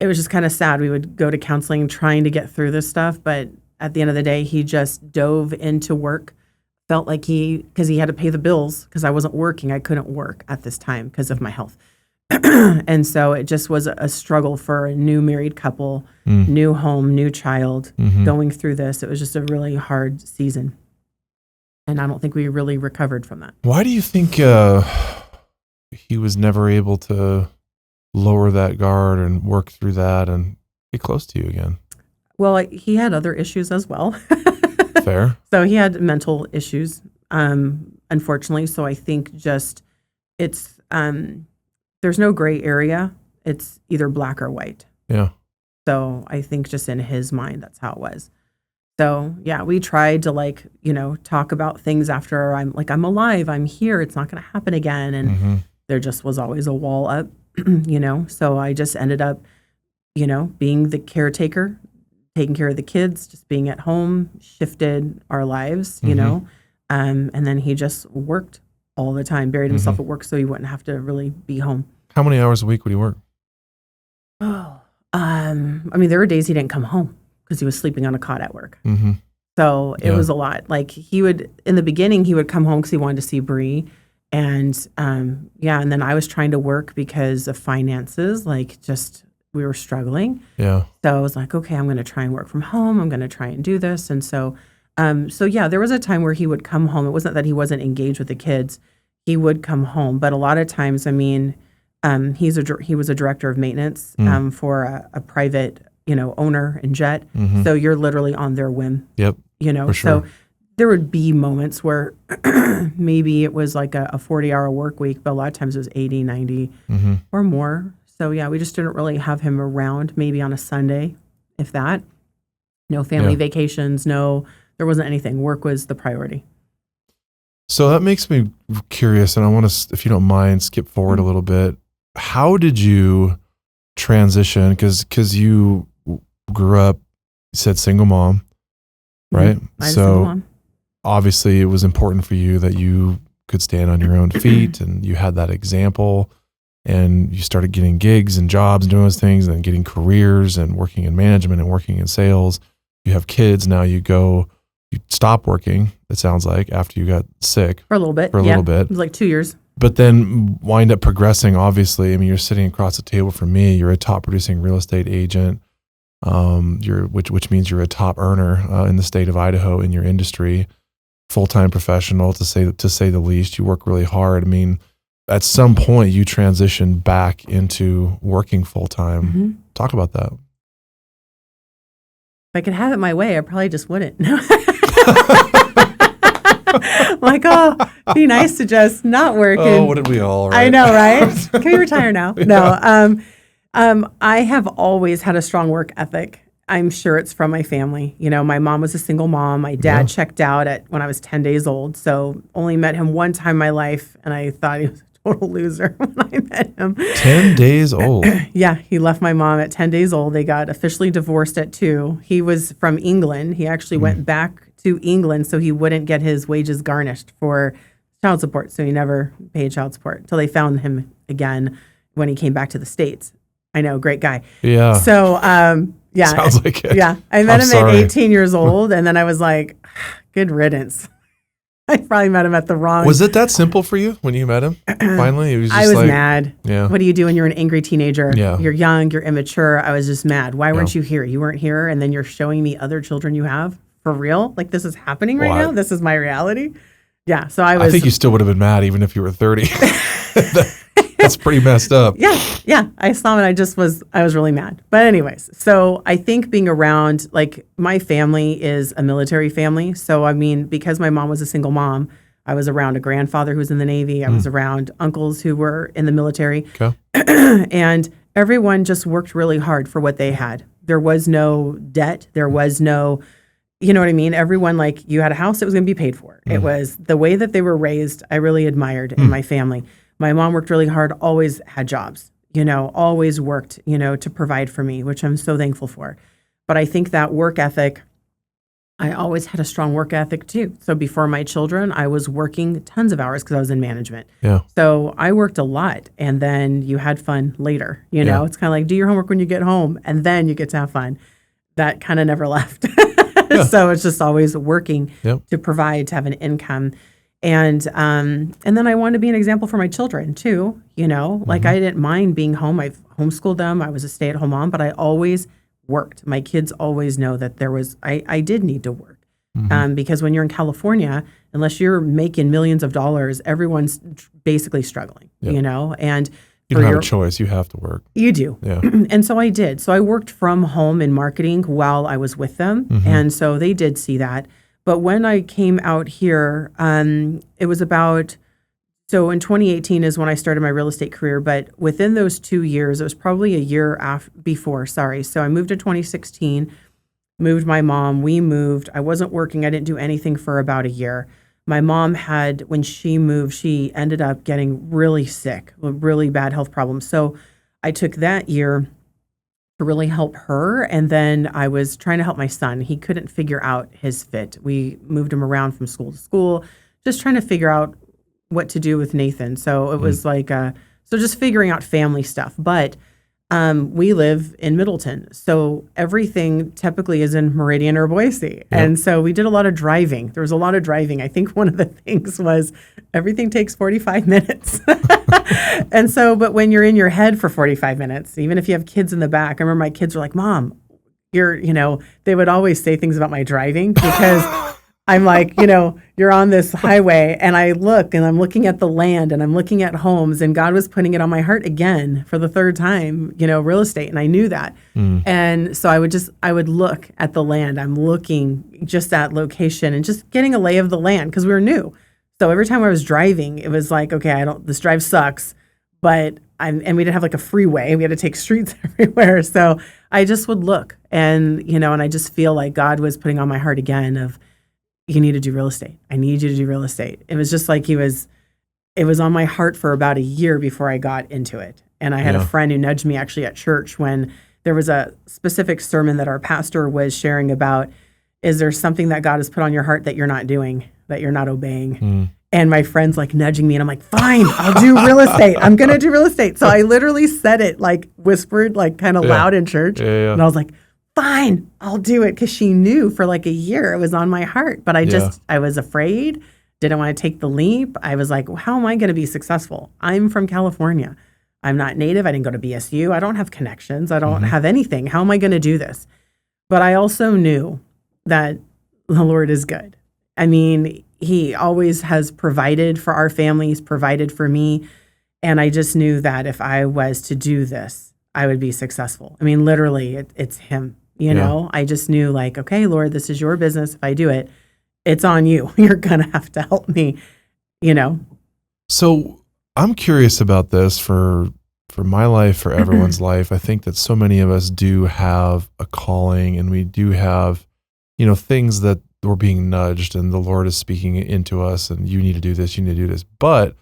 it was just kind of sad. We would go to counseling trying to get through this stuff. But at the end of the day, he just dove into work. Felt like because he had to pay the bills because I wasn't working. I couldn't work at this time because of my health. And so it just was a struggle for a new married couple, new home, new child, going through this. It was just a really hard season. And I don't think we really recovered from that. Why do you think he was never able to lower that guard and work through that and get close to you again? Well, he had other issues as well. Fair. So he had mental issues, unfortunately. So I think just it's there's no gray area. It's either black or white. Yeah. So I think just in his mind, that's how it was. So yeah, we tried to talk about things after I'm alive, I'm here, it's not going to happen again. And there just was always a wall up, So I just ended up, being the caretaker, taking care of the kids, just being at home, shifted our lives, and then he just worked all the time, buried himself at work so he wouldn't have to really be home. How many hours a week would he work? There were days he didn't come home because he was sleeping on a cot at work. So it was a lot. Like in the beginning, he would come home because he wanted to see Bree. And and then I was trying to work because of finances, we were struggling. Yeah. So I was like, okay, I'm going to try and work from home. I'm going to try and do this. And so there was a time where he would come home. It wasn't that he wasn't engaged with the kids. He would come home. But a lot of times, he was a director of maintenance for a private, owner and jet. So you're literally on their whim. Yep. For sure. So there would be moments where maybe it was like a 40-hour work week, but a lot of times it was 80, 90 or more. So yeah, we just didn't really have him around maybe on a Sunday, if that. No family vacations, there wasn't anything. Work was the priority. So that makes me curious, and I want to, if you don't mind, skip forward a little bit. How did you transition? Because you grew up, you said single mom, right? I was a single mom. Obviously it was important for you that you could stand on your own feet and you had that example, and you started getting gigs and jobs and doing those things and then getting careers and working in management and working in sales. You have kids. Now you stop working, it sounds like, after you got sick. For a little bit. It was like 2 years. But then wind up progressing, obviously. I mean, you're sitting across the table from me. You're a top producing real estate agent, which means you're a top earner in the state of Idaho in your industry, full-time professional, to say the least. You work really hard. I mean, at some point, you transitioned back into working full-time. Talk about that. If I could have it my way, I probably just wouldn't. Be nice to just not work. Wouldn't we all, right? I know, right? Can we retire now? No. I have always had a strong work ethic. I'm sure it's from my family. My mom was a single mom. My dad checked out when I was 10 days old. So only met him one time in my life, and I thought he was a total loser when I met him. 10 days old? Yeah, he left my mom at 10 days old. They got officially divorced at 2. He was from England. He actually went back to England so he wouldn't get his wages garnished for child support. So he never paid child support until they found him again when he came back to the States. I know, great guy. Yeah. So, sounds like it. Yeah. I met him at 18 years old, and then I was like, good riddance. I probably met him at the wrong. Was it that simple for you when you met him? Finally, it was just I was mad. Yeah. What do you do when you're an angry teenager? Yeah. You're young, you're immature. I was just mad. Why weren't you here? You weren't here, and then you're showing me other children you have? For real? Like, this is happening right now? This is my reality? Yeah. So I think you still would have been mad even if you were 30. That's pretty messed up. Yeah. I saw him and I was really mad. But anyways, so I think being around, like, my family is a military family. So, I mean, because my mom was a single mom, I was around a grandfather who was in the Navy. I was around uncles who were in the military. Okay. And everyone just worked really hard for what they had. There was no debt. There was no, you know what I mean? Everyone, like, you had a house that was going to be paid for. It was the way that they were raised, I really admired in my family. My mom worked really hard, always had jobs, always worked, to provide for me, which I'm so thankful for. But I think that work ethic, I always had a strong work ethic too. So before my children, I was working tons of hours because I was in management. Yeah. So I worked a lot, and then you had fun later. It's kind of like, do your homework when you get home, and then you get to have fun. That kind of never left. So it's just always working to provide, to have an income. And then I wanted to be an example for my children too. Like, I didn't mind being home. I've homeschooled them. I was a stay-at-home mom, but I always worked. My kids always know that I did need to work. Because when you're in California, unless you're making millions of dollars, everyone's basically struggling, and you don't have a choice. You have to work. You do. Yeah. And so I did. So I worked from home in marketing while I was with them. And so they did see that. But when I came out here, it was so in 2018 is when I started my real estate career. But within those 2 years, it was probably a year before. So I moved in 2016, moved my mom. We moved. I wasn't working. I didn't do anything for about a year. My mom when she moved, she ended up getting really sick, with really bad health problems. So I took that year to really help her. And then I was trying to help my son. He couldn't figure out his fit. We moved him around from school to school, just trying to figure out what to do with Nathan. So it was like, so just figuring out family stuff. But we live in Middleton. So everything typically is in Meridian or Boise. Yep. And so we did a lot of driving. There was a lot of driving. I think one of the things was everything takes 45 minutes. And so, but when you're in your head for 45 minutes, even if you have kids in the back, I remember my kids were like, Mom, they would always say things about my driving because I'm like, you're on this highway, and I look and I'm looking at the land and I'm looking at homes, and God was putting it on my heart again for the third time, real estate. And I knew that. And so I would look at the land. I'm looking just at location and just getting a lay of the land because we were new. So every time I was driving, it was like, okay, this drive sucks, and we didn't have like a freeway. We had to take streets everywhere. So I just would look and I just feel like God was putting on my heart again of, you need to do real estate. I need you to do real estate. It was just like it was on my heart for about a year before I got into it. And I had a friend who nudged me actually at church when there was a specific sermon that our pastor was sharing about, is there something that God has put on your heart that you're not doing, that you're not obeying? And my friend's like nudging me, and I'm like, fine, I'll do real estate. I'm going to do real estate. So I literally said it, like whispered, like kind of loud in church. And I was like, fine, I'll do it. Because she knew for like a year it was on my heart. But I was afraid, didn't want to take the leap. I was like, well, how am I going to be successful? I'm from California. I'm not native. I didn't go to BSU. I don't have connections. I don't have anything. How am I going to do this? But I also knew that the Lord is good. I mean, He always has provided for our families, provided for me. And I just knew that if I was to do this, I would be successful. I mean, literally, it's Him. I just knew, like, okay, Lord, this is your business. If I do it, it's on you. You're going to have to help me, So I'm curious about this for my life, for everyone's life. I think that so many of us do have a calling, and we do have, things that we're being nudged, and the Lord is speaking into us, and you need to do this, you need to do this. But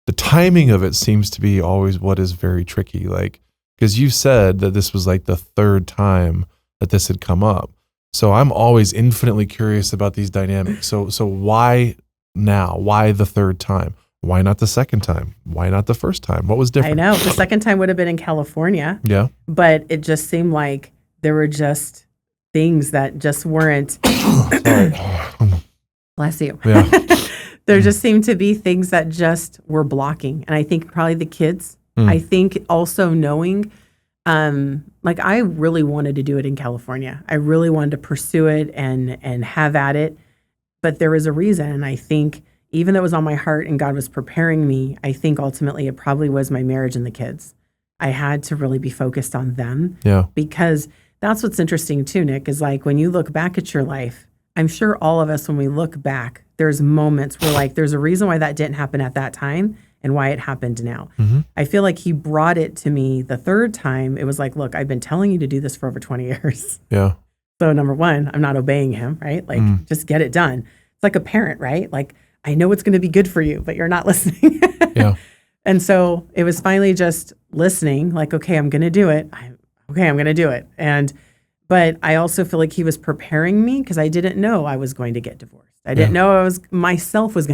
the timing of it seems to be always what is very tricky. Like, because you said that this was like the third time that this had come up. So I'm always infinitely curious about these dynamics. So why now? Why the third time? Why not the second time? Why not the first time? What was different? I know. The second time would have been in California. Yeah. But it just seemed like there were just things that just weren't. Bless you. Yeah. There just seemed to be things that just were blocking. And I think probably the kids. I think also knowing, like, I really wanted to do it in California. I really wanted to pursue it and have at it. But there was a reason. And I think even though it was on my heart and God was preparing me, I think ultimately it probably was my marriage and the kids. I had to really be focused on them. Yeah. Because that's what's interesting too, Nick, is like when you look back at your life, I'm sure all of us, when we look back, there's moments where like, there's a reason why that didn't happen at that time and why it happened now. Mm-hmm. I feel like he brought it to me the third time. It was like, look, I've been telling you to do this for over 20 years. Yeah. So number one, I'm not obeying him, right? Like just get it done. It's like a parent, right? Like I know it's going to be good for you, but you're not listening. Yeah. And so it was finally just listening, like, okay, I'm going to do it. I'm going to do it. But I also feel like he was preparing me because I didn't know I was going to get divorced. I didn't know I was going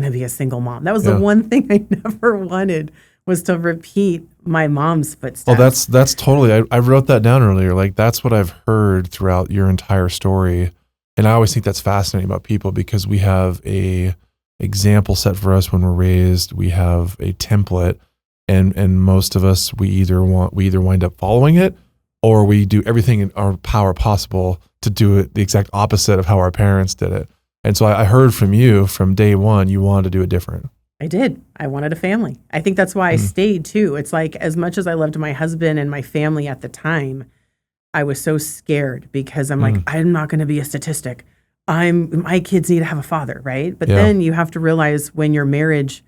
to be a single mom. That was the one thing I never wanted, was to repeat my mom's footsteps. Well, that's totally, I wrote that down earlier. Like that's what I've heard throughout your entire story. And I always think that's fascinating about people because we have a example set for us when we're raised. We have a template, and most of us, we either wind up following it, or we do everything in our power possible to do it the exact opposite of how our parents did it. And so I heard from you from day one, you wanted to do it different. I did. I wanted a family. I think that's why I stayed too. It's like, as much as I loved my husband and my family at the time, I was so scared because I'm like, I'm not going to be a statistic. My kids need to have a father, right? But then you have to realize when your marriage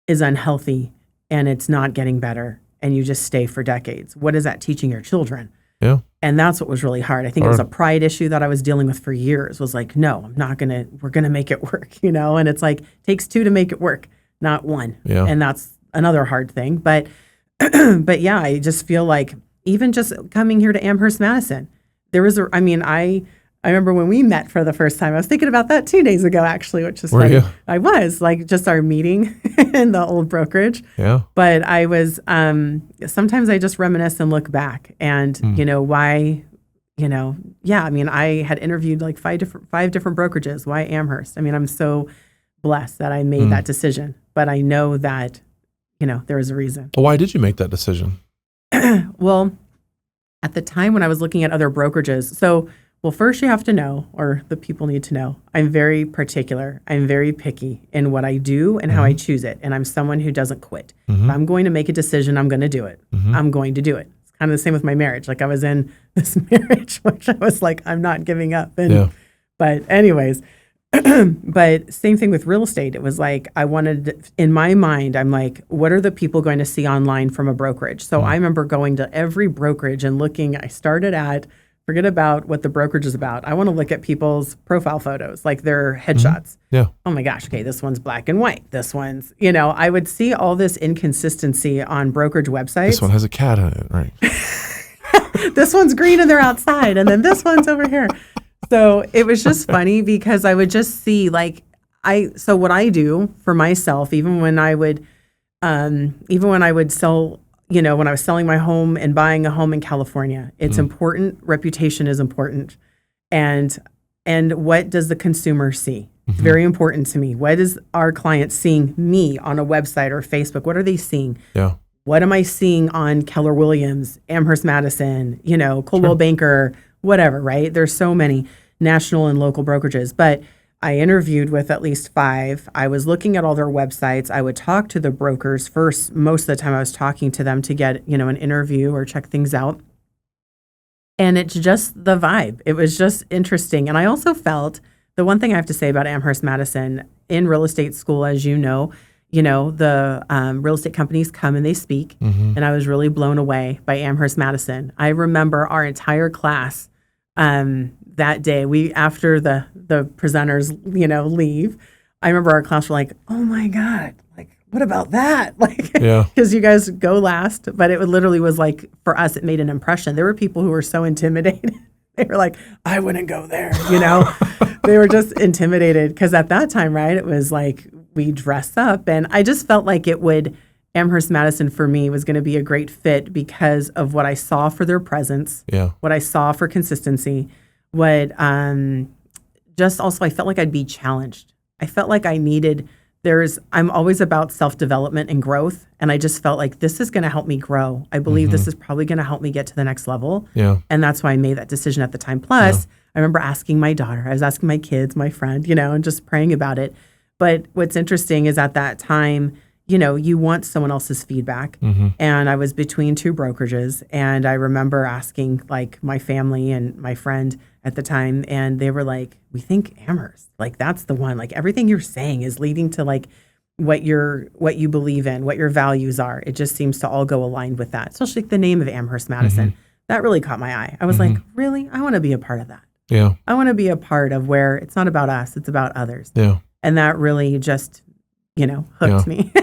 is unhealthy and it's not getting better and you just stay for decades, what is that teaching your children? Yeah. And that's what was really hard. I think it was a pride issue that I was dealing with for years, was like, no, we're going to make it work, And it's like, takes two to make it work, not one. Yeah. And that's another hard thing. But yeah, I just feel like even just coming here to Amherst, Madison, I remember when we met for the first time, I was thinking about that 2 days ago, actually, which is funny. I was like just our meeting in the old brokerage. Yeah. But I was, sometimes I just reminisce and look back and, why, I had interviewed like five different brokerages. Why Amherst? I'm so blessed that I made that decision, but I know that, there was a reason. Well, why did you make that decision? Well, at the time when I was looking at other brokerages, first you have to know, or the people need to know, I'm very particular. I'm very picky in what I do and how I choose it. And I'm someone who doesn't quit. If I'm going to make a decision, I'm going to do it. I'm going to do it. It's kind of the same with my marriage. Like I was in this marriage, which I was like, I'm not giving up. But anyways, but same thing with real estate. It was like, I wanted, in my mind, I'm like, what are the people going to see online from a brokerage? So I remember going to every brokerage and looking. I started at, forget about what the brokerage is about. I want to look at people's profile photos, like their headshots. Yeah. Oh my gosh. Okay. This one's black and white. This one's, I would see all this inconsistency on brokerage websites. This one has a cat in it, right? This one's green and they're outside. And then this one's over here. So it was just funny because I would just see so what I do for myself, even when I would sell, when I was selling my home and buying a home in California, it's important. Reputation is important. And what does the consumer see? It's very important to me. What is our client seeing me on a website or Facebook? What are they seeing? Yeah. What am I seeing on Keller Williams, Amherst Madison, Coldwell Banker, whatever, right? There's so many national and local brokerages, but I interviewed with at least 5. I was looking at all their websites. I would talk to the brokers first. Most of the time I was talking to them to get, an interview or check things out. And it's just the vibe. It was just interesting. And I also felt, the one thing I have to say about Amherst Madison, in real estate school, as the real estate companies come and they speak. And I was really blown away by Amherst Madison. I remember our entire class that day, after the presenters, leave, I remember our class were like, oh my God, like, what about that? Like, because you guys go last, but it literally was like, for us, it made an impression. There were people who were so intimidated. They were like, I wouldn't go there, They were just intimidated because at that time, right, it was like we dress up. And I just felt like Amherst Madison for me was going to be a great fit because of what I saw for their presence, what I saw for consistency, just also I felt like I'd be challenged. I felt like I'm always about self-development and growth. And I just felt like this is going to help me grow. I believe this is probably going to help me get to the next level. Yeah. And that's why I made that decision at the time. Plus, I remember asking my daughter, I was asking my kids, my friend, and just praying about it. But what's interesting is at that time, you want someone else's feedback. And I was between two brokerages. And I remember asking like my family and my friend at the time, and they were like, we think Amherst, like that's the one, like everything you're saying is leading to like what you believe in, what your values are. It just seems to all go aligned with that, especially the name of Amherst Madison. That really caught my eye. I was like, really? I want to be a part of that. Yeah. I want to be a part of where it's not about us, it's about others. Yeah. And that really just, hooked me.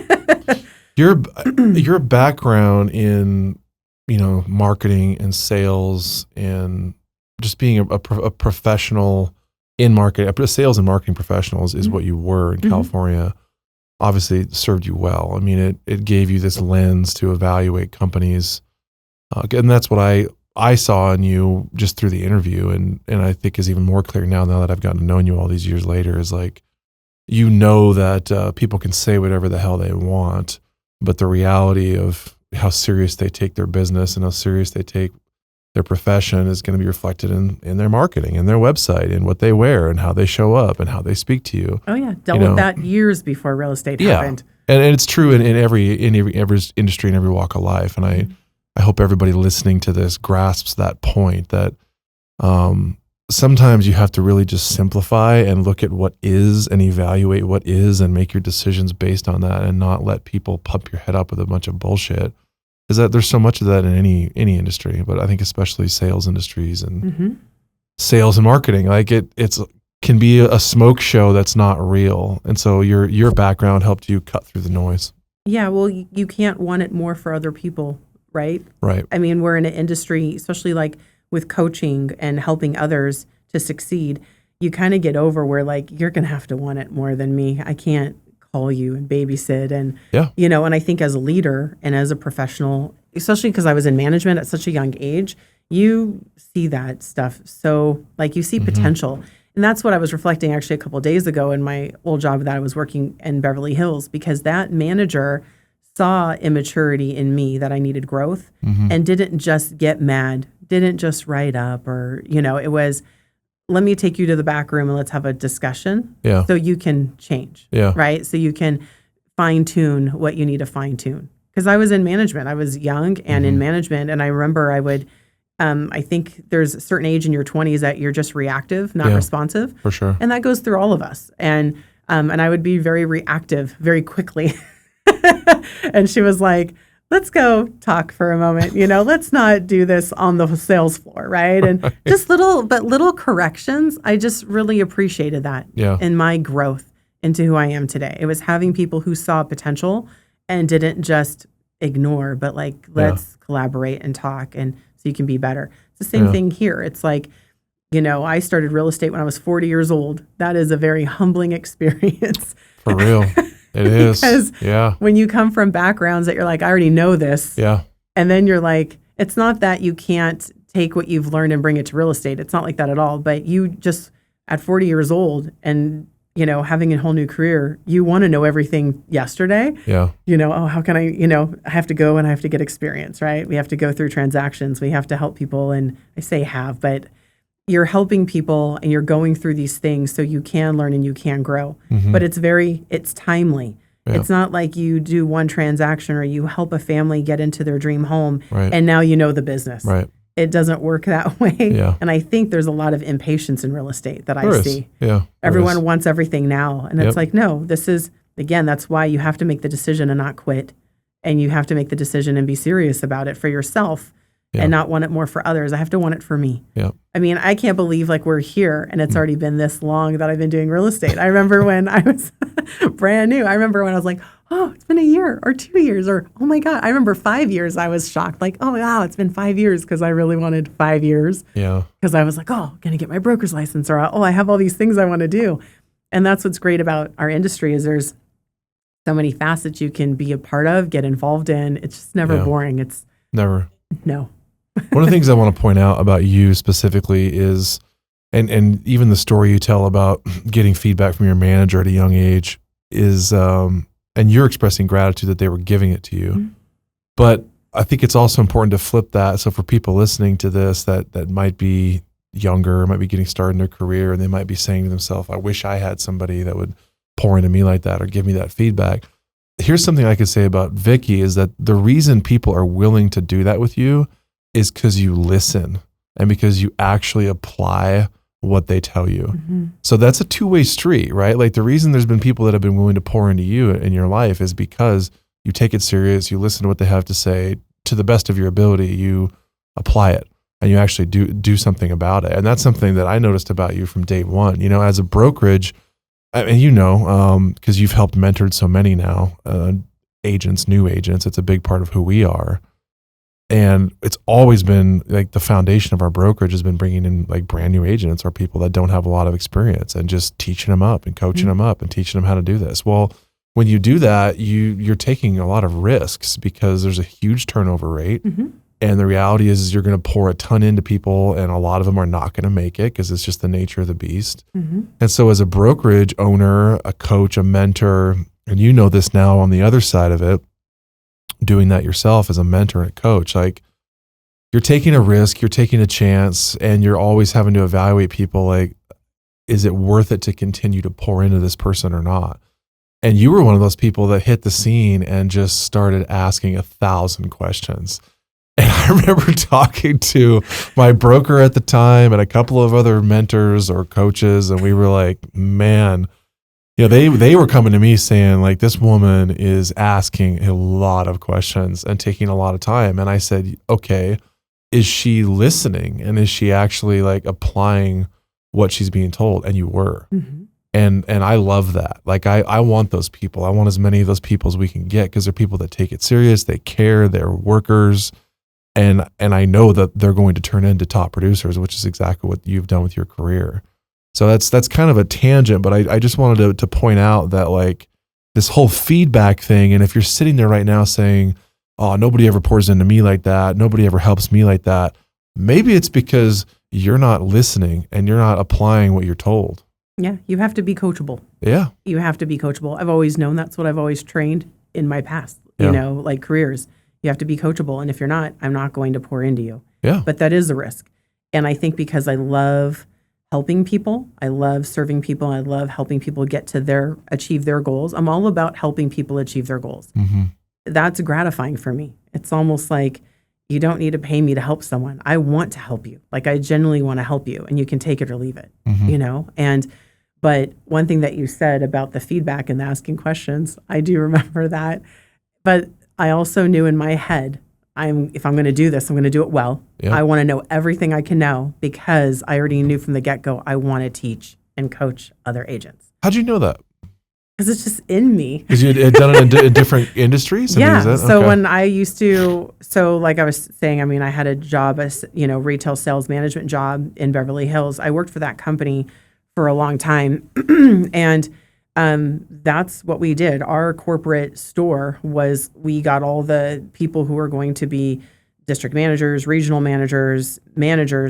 Your background in, marketing and sales and just being a professional in marketing, sales and marketing professionals is what you were in California. Obviously served you well. I mean, it gave you this lens to evaluate companies. And that's what I saw in you just through the interview. And I think is even more clear now that I've gotten to know you all these years later, is like, that people can say whatever the hell they want, but the reality of how serious they take their business and how serious they take their profession is going to be reflected in their marketing and their website and what they wear and how they show up and how they speak to you. Oh yeah. Dealt with that years before real estate happened. And it's true in every industry and every walk of life. And I hope everybody listening to this grasps that point that sometimes you have to really just simplify and look at what is and evaluate what is and make your decisions based on that and not let people pump your head up with a bunch of bullshit. Is that there's so much of that in any industry, but I think especially sales industries and sales and marketing, like it's can be a smoke show that's not real. And so your background helped you cut through the noise. Yeah, well, you can't want it more for other people, right? Right. I mean, we're in an industry, especially like with coaching and helping others to succeed, you kind of get over where like, you're going to have to want it more than me. I can't call you and babysit. And, and I think as a leader and as a professional, especially because I was in management at such a young age, you see that stuff. So like you see potential. And that's what I was reflecting actually a couple of days ago in my old job that I was working in Beverly Hills, because that manager saw immaturity in me, that I needed growth, and didn't just get mad, didn't just write up, or, it was, let me take you to the back room and let's have a discussion so you can change, right? So you can fine tune what you need to fine tune. Because I was in management. I was young and in management. And I remember I would, I think there's a certain age in your 20s that you're just reactive, not responsive. For sure. And that goes through all of us. And I would be very reactive very quickly. And she was like, let's go talk for a moment. Let's not do this on the sales floor, right? And just little corrections. I just really appreciated that in my growth into who I am today. It was having people who saw potential and didn't just ignore, but like, let's collaborate and talk, and so you can be better. It's the same thing here. It's like, I started real estate when I was 40 years old. That is a very humbling experience. For real. It is. Because when you come from backgrounds that you're like, I already know this. Yeah. And then you're like, it's not that you can't take what you've learned and bring it to real estate. It's not like that at all. But you just, at 40 years old and, having a whole new career, you want to know everything yesterday. Yeah. How can I have to go and I have to get experience, right? We have to go through transactions. We have to help people. And I say but you're helping people and you're going through these things so you can learn and you can grow. But it's timely. Yeah. It's not like you do one transaction or you help a family get into their dream home and now you know the business. Right. It doesn't work that way. Yeah. And I think there's a lot of impatience in real estate that I see. Yeah. Everyone wants everything now. And it's like, no, this is, again, that's why you have to make the decision and not quit. And you have to make the decision and be serious about it for yourself. And not want it more for others. I have to want it for me. Yeah. I mean, I can't believe like we're here and it's already been this long that I've been doing real estate. I remember when I was brand new. I remember when I was like, oh, it's been a year or 2 years or, oh my God. I remember 5 years. I was shocked. Like, oh, wow, it's been 5 years because I really wanted 5 years. Yeah. Because I was like, oh, I'm going to get my broker's license, or, oh, I have all these things I want to do. And that's what's great about our industry is there's so many facets you can be a part of, get involved in. It's just never boring. It's never. No. One of the things I want to point out about you specifically is, and even the story you tell about getting feedback from your manager at a young age is, and you're expressing gratitude that they were giving it to you. But I think it's also important to flip that. So for people listening to this that might be younger, might be getting started in their career, and they might be saying to themselves, I wish I had somebody that would pour into me like that or give me that feedback. Here's something I could say about Vicky is that the reason people are willing to do that with you is because you listen and because you actually apply what they tell you. So that's a two-way street, right? Like the reason there's been people that have been willing to pour into you in your life is because you take it serious, you listen to what they have to say to the best of your ability, you apply it and you actually do something about it. And that's something that I noticed about you from day one. You know, as a brokerage, and you know, because you've helped mentored so many now, agents, new agents, it's a big part of who we are. And it's always been like the foundation of our brokerage has been bringing in like brand new agents or people that don't have a lot of experience and just teaching them up and coaching them up and teaching them how to do this. Well, when you do that, you're taking a lot of risks because there's a huge turnover rate. And the reality is you're going to pour a ton into people and a lot of them are not going to make it because it's just the nature of the beast. And so as a brokerage owner, a coach, a mentor, and you know this now on the other side of it, doing that yourself as a mentor and a coach, like you're taking a risk, you're taking a chance, and you're always having to evaluate people like, is it worth it to continue to pour into this person or not? And you were one of those people that hit the scene and just started asking 1,000 questions. And I remember talking to my broker at the time and a couple of other mentors or coaches, and we were like, man, you know, they were coming to me saying like, this woman is asking a lot of questions and taking a lot of time. And I said, okay, is she listening? And is she actually like applying what she's being told? And you were. And I love that. Like I want those people. I want as many of those people as we can get because they're people that take it serious. They care. They're workers. And I know that they're going to turn into top producers, which is exactly what you've done with your career. So that's kind of a tangent, but I just wanted to point out that like this whole feedback thing, and if you're sitting there right now saying, oh, nobody ever pours into me like that, nobody ever helps me like that, maybe it's because you're not listening and you're not applying what you're told. Yeah, you have to be coachable. Yeah. You have to be coachable. I've always known that's what I've always trained in my past, you know, like careers. You have to be coachable. And if you're not, I'm not going to pour into you. Yeah. But that is a risk. And I think because I love helping people, I love serving people, I love helping people get to achieve their goals. I'm all about helping people achieve their goals. That's gratifying for me. It's almost like you don't need to pay me to help someone. I want to help you. Like I genuinely want to help you, and you can take it or leave it, you know? But one thing that you said about the feedback and the asking questions, I do remember that. But I also knew in my head, if I'm going to do this, I'm going to do it well. Yeah. I want to know everything I can know because I already knew from the get-go I want to teach and coach other agents. How'd you know that? Because it's just in me. Because you had done it in different industries? Yeah. So when I used to, like I was saying, I mean, I had a job as, retail sales management job in Beverly Hills. I worked for that company for a long time. And that's what we did. Our corporate store was, we got all the people who were going to be district managers, regional managers,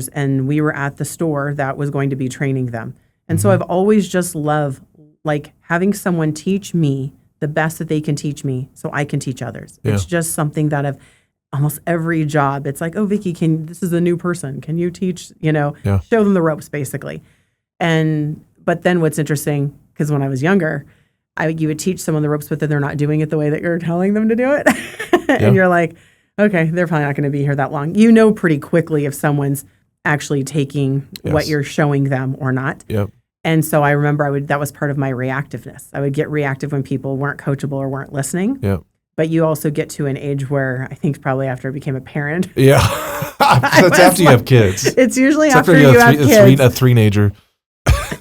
and we were at the store that was going to be training them. And so I've always just loved like having someone teach me the best that they can teach me so I can teach others. Yeah. It's just something that I've almost every job. It's like, oh, Vicky, this is a new person. Can you teach, show them the ropes basically. But then what's interesting, because when I was younger, you would teach someone the ropes, but then they're not doing it the way that you're telling them to do it. And you're like, okay, they're probably not going to be here that long. You know pretty quickly if someone's actually taking what you're showing them or not. Yep. And so I remember that was part of my reactiveness. I would get reactive when people weren't coachable or weren't listening. Yep. But you also get to an age where I think probably after I became a parent. Yeah. That's after you have kids. It's usually after you have kids. A three-nager.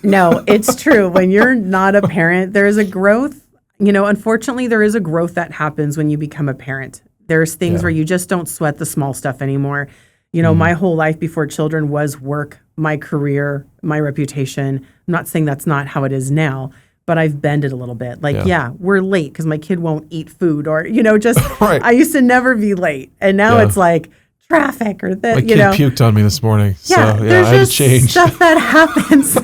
No, it's true. When you're not a parent, there is a growth. Unfortunately, there is a growth that happens when you become a parent. There's things where you just don't sweat the small stuff anymore. My whole life before children was work, my career, my reputation. I'm not saying that's not how it is now, but I've bended a little bit. Like, we're late because my kid won't eat food or, just, right. I used to never be late. And now it's like traffic or that, my kid puked on me this morning. Yeah, so, there's I had just to change. Stuff that happens.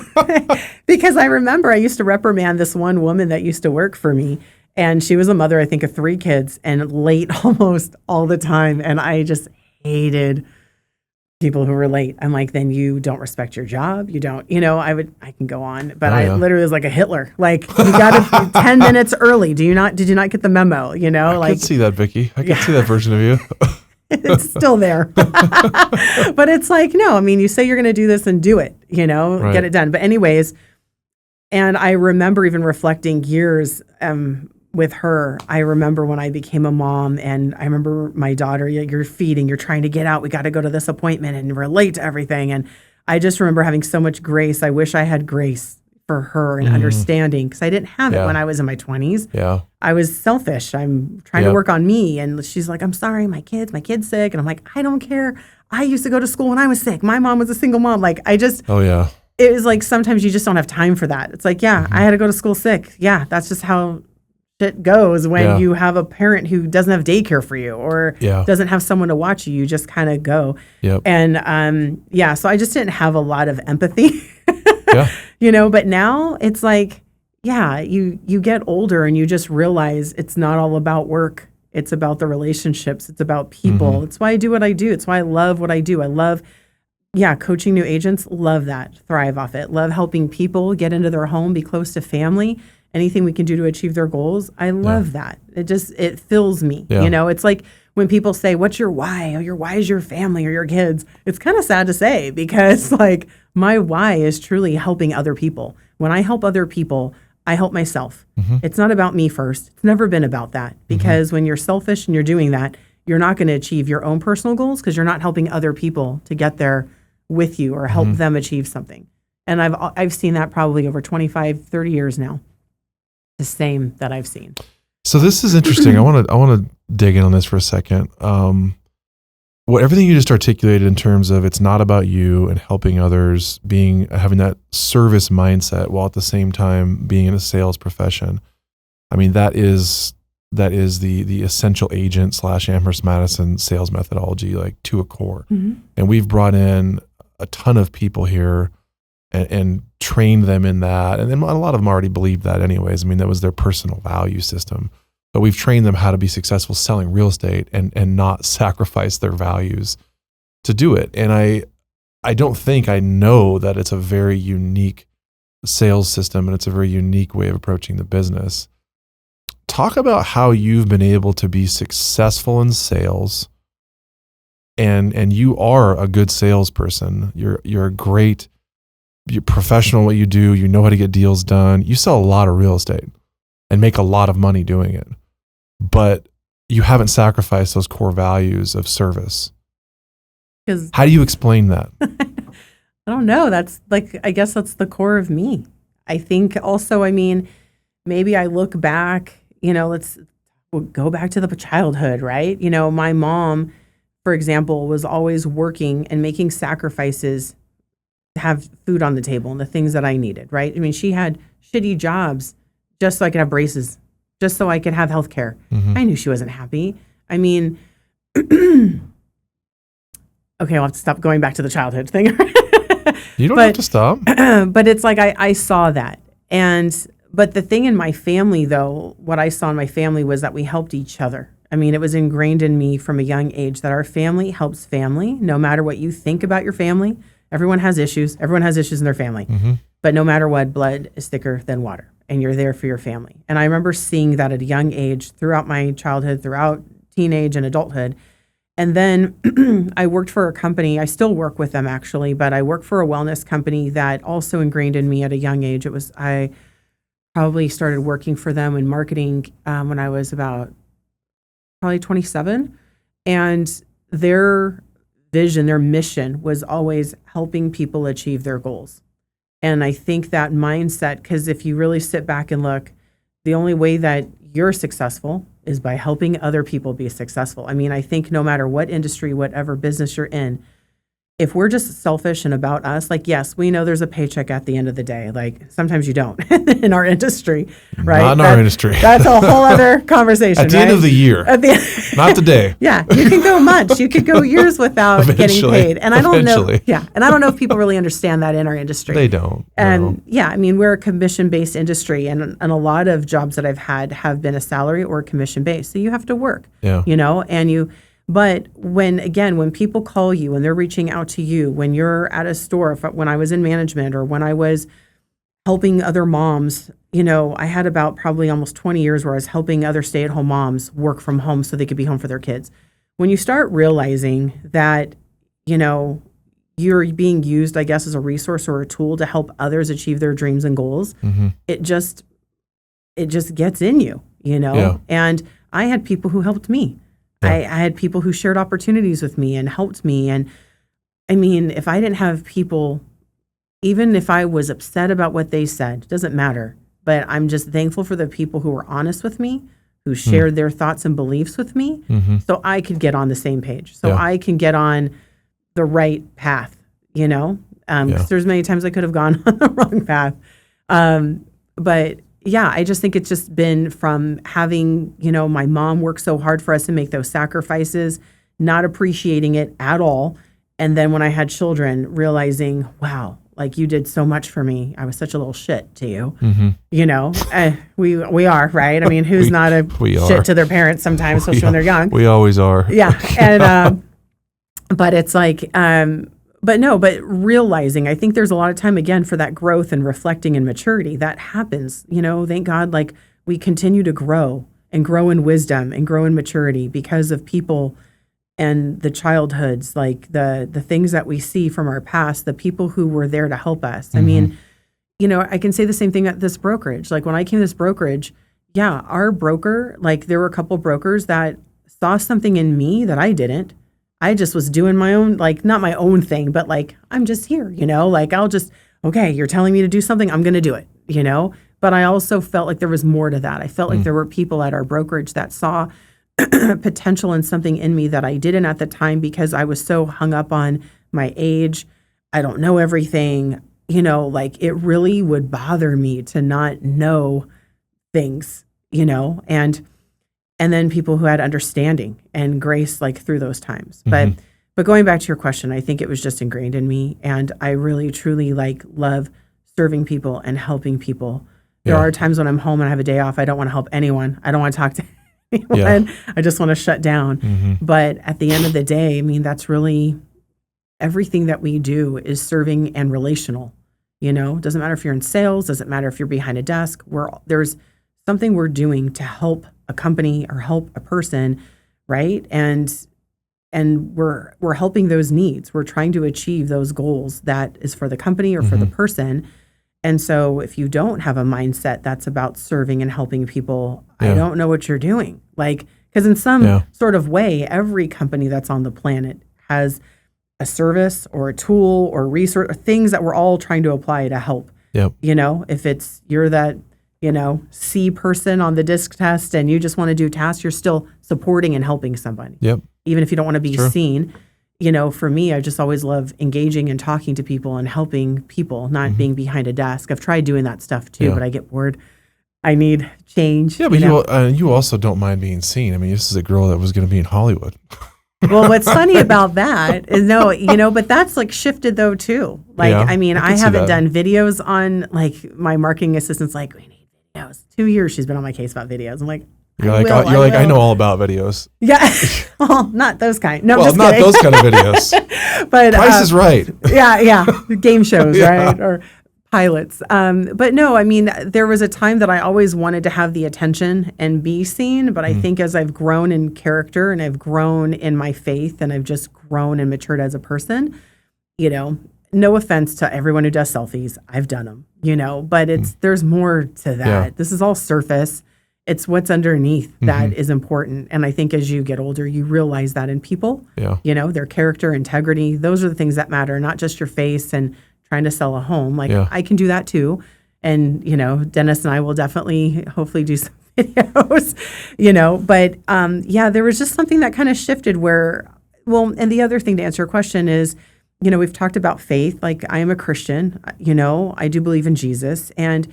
Because I remember I used to reprimand this one woman that used to work for me. And she was a mother, I think, of 3 kids and late almost all the time. And I just hated people who relate. I'm like, then you don't respect your job. You don't, I can go on, but I yeah. literally was like a Hitler. Like, you got to 10 minutes early. Did you not get the memo? I could see that, Vicky. I could see that version of you. It's still there. But it's like, no, I mean, you say you're going to do this and do it, Right. get it done. But anyways, and I remember even reflecting years with her. I remember when I became a mom, and I remember my daughter, you're feeding, you're trying to get out. We got to go to this appointment and relate to everything. And I just remember having so much grace. I wish I had grace for her and understanding, because I didn't have it when I was in my 20s. Yeah. I was selfish. I'm trying to work on me. And she's like, I'm sorry, my kid's sick. And I'm like, I don't care. I used to go to school when I was sick. My mom was a single mom. Like, oh yeah. It was like, sometimes you just don't have time for that. It's like, I had to go to school sick. Yeah. That's just how it goes when you have a parent who doesn't have daycare for you, or doesn't have someone to watch you. You just kind of go. Yep. And so I just didn't have a lot of empathy. Yeah. But now it's like, you get older and you just realize it's not all about work. It's about the relationships. It's about people. It's why I do what I do. It's why I love what I do. I love, coaching new agents. Love that. Thrive off it. Love helping people get into their home, be close to family. Anything we can do to achieve their goals. I love that. It fills me. Yeah. It's like when people say, what's your why? Oh, your why is your family or your kids. It's kind of sad to say, because like, my why is truly helping other people. When I help other people, I help myself. It's not about me first. It's never been about that, because when you're selfish and you're doing that, you're not going to achieve your own personal goals, because you're not helping other people to get there with you or help them achieve something. And I've seen that probably over 25, 30 years now. The same that I've seen. So this is interesting. I want to dig in on this for a second. Everything you just articulated in terms of it's not about you and helping others, having that service mindset while at the same time being in a sales profession. I mean, that is the essential agent / Amherst Madison sales methodology, like to a core. And we've brought in a ton of people here and trained them in that. And then a lot of them already believed that anyways. I mean, that was their personal value system. But we've trained them how to be successful selling real estate and not sacrifice their values to do it. And I don't think I know that it's a very unique sales system, and it's a very unique way of approaching the business. Talk about how you've been able to be successful in sales, and you are a good salesperson. You're a great, you're professional at what you do. You know how to get deals done. You sell a lot of real estate and make a lot of money doing it, but you haven't sacrificed those core values of service. How do you explain that? I don't know. That's like, I guess that's the core of me. I think also, I mean, maybe I look back, we'll go back to the childhood, right? My mom, for example, was always working and making sacrifices to have food on the table and the things that I needed, right? I mean, she had shitty jobs just so I could have braces, just so I could have health care. I knew she wasn't happy. I mean, okay, I'll have to stop going back to the childhood thing. You don't have to stop. But it's like I saw that. But the thing in my family, though, what I saw in my family was that we helped each other. I mean, it was ingrained in me from a young age that our family helps family. No matter what you think about your family, everyone has issues. Everyone has issues in their family. But no matter what, blood is thicker than water, and you're there for your family. And I remember seeing that at a young age throughout my childhood, throughout teenage and adulthood. And then I worked for a company. I still work with them, actually, but I worked for a wellness company that also ingrained in me at a young age. I probably started working for them in marketing when I was about probably 27. And their vision, their mission was always helping people achieve their goals. And I think that mindset, because if you really sit back and look, the only way that you're successful is by helping other people be successful. I mean, I think no matter what industry, whatever business you're in, if we're just selfish and about us, like, yes, we know there's a paycheck at the end of the day. Like, sometimes you don't in our industry, right? Not in our industry. That's a whole other conversation. At the end of the year. Not today. Yeah, you can go months. You could go years without getting paid. And I don't know. Yeah, and I don't know if people really understand that in our industry. They don't. And yeah, I mean, we're a commission-based industry, and a lot of jobs that I've had have been a salary or commission-based. So you have to work. Yeah. And But when people call you, when they're reaching out to you, when you're at a store, when I was in management or when I was helping other moms, I had about probably almost 20 years where I was helping other stay-at-home moms work from home so they could be home for their kids. When you start realizing that, you're being used, I guess, as a resource or a tool to help others achieve their dreams and goals, it just gets in you, Yeah. And I had people who helped me. Yeah. I had people who shared opportunities with me and helped me. And I mean, if I didn't have people, even if I was upset about what they said, it doesn't matter. But I'm just thankful for the people who were honest with me, who shared their thoughts and beliefs with me, so I could get on the same page. So I can get on the right path, because there's many times I could have gone on the wrong path. But yeah, I just think it's just been from having, my mom work so hard for us to make those sacrifices, not appreciating it at all. And then when I had children, realizing, wow, like you did so much for me. I was such a little shit to you. We are, right? I mean, who's not a shit to their parents sometimes, especially when they're young? We always are. Yeah. And, but it's like, but realizing, I think there's a lot of time again for that growth and reflecting and maturity that happens, thank God, like we continue to grow in wisdom and grow in maturity because of people and the childhoods, like the things that we see from our past, the people who were there to help us. I mean, I can say the same thing at this brokerage. Like when I came to this brokerage, our broker, like there were a couple brokers that saw something in me that I didn't. I just was doing my own, like not my own thing, but like, I'm just here, like okay, you're telling me to do something, I'm going to do it, But I also felt like there was more to that. I felt like there were people at our brokerage that saw potential in something in me that I didn't at the time because I was so hung up on my age. I don't know everything, like it really would bother me to not know things, and then people who had understanding and grace like through those times. But going back to your question, I think it was just ingrained in me, and I really truly like love serving people and helping people. There are times when I'm home and I have a day off, I don't want to help anyone. I don't want to talk to anyone. I just want to shut down. But at the end of the day, I mean, that's really everything that we do is serving and relational. Doesn't matter if you're in sales, doesn't matter if you're behind a desk. There's something we're doing to help a company or help a person, right? And we're helping those needs. We're trying to achieve those goals that is for the company or for the person. And so if you don't have a mindset that's about serving and helping people, I don't know what you're doing. Like, because in some sort of way, every company that's on the planet has a service or a tool or resource or things that we're all trying to apply to help. Yep. If you're that, C person on the DISC test and you just want to do tasks, you're still supporting and helping somebody. Yep. Even if you don't want to be seen. For me, I just always love engaging and talking to people and helping people, not being behind a desk. I've tried doing that stuff too, but I get bored. I need change. Yeah, but you also don't mind being seen. I mean, this is a girl that was going to be in Hollywood. Well, what's funny about that is but that's like shifted though too. Like, I mean, I haven't done videos on like my marketing assistant's like, we need videos. 2 years she's been on my case about videos. I'm like, I know all about videos. Yeah. Well, not those kind. No, well, not those kind of videos. But Price is Right. Yeah. Game shows, right? Or pilots. But no, I mean, there was a time that I always wanted to have the attention and be seen. But I think as I've grown in character and I've grown in my faith and I've just grown and matured as a person, no offense to everyone who does selfies. I've done them, but there's more to that. Yeah. This is all surface. It's what's underneath that is important. And I think as you get older, you realize that in people, their character, integrity, those are the things that matter, not just your face and trying to sell a home. Like I can do that too. And, Dennis and I will definitely hopefully do some videos, but there was just something that kind of shifted and the other thing to answer your question is, we've talked about faith. Like I am a Christian, I do believe in Jesus. And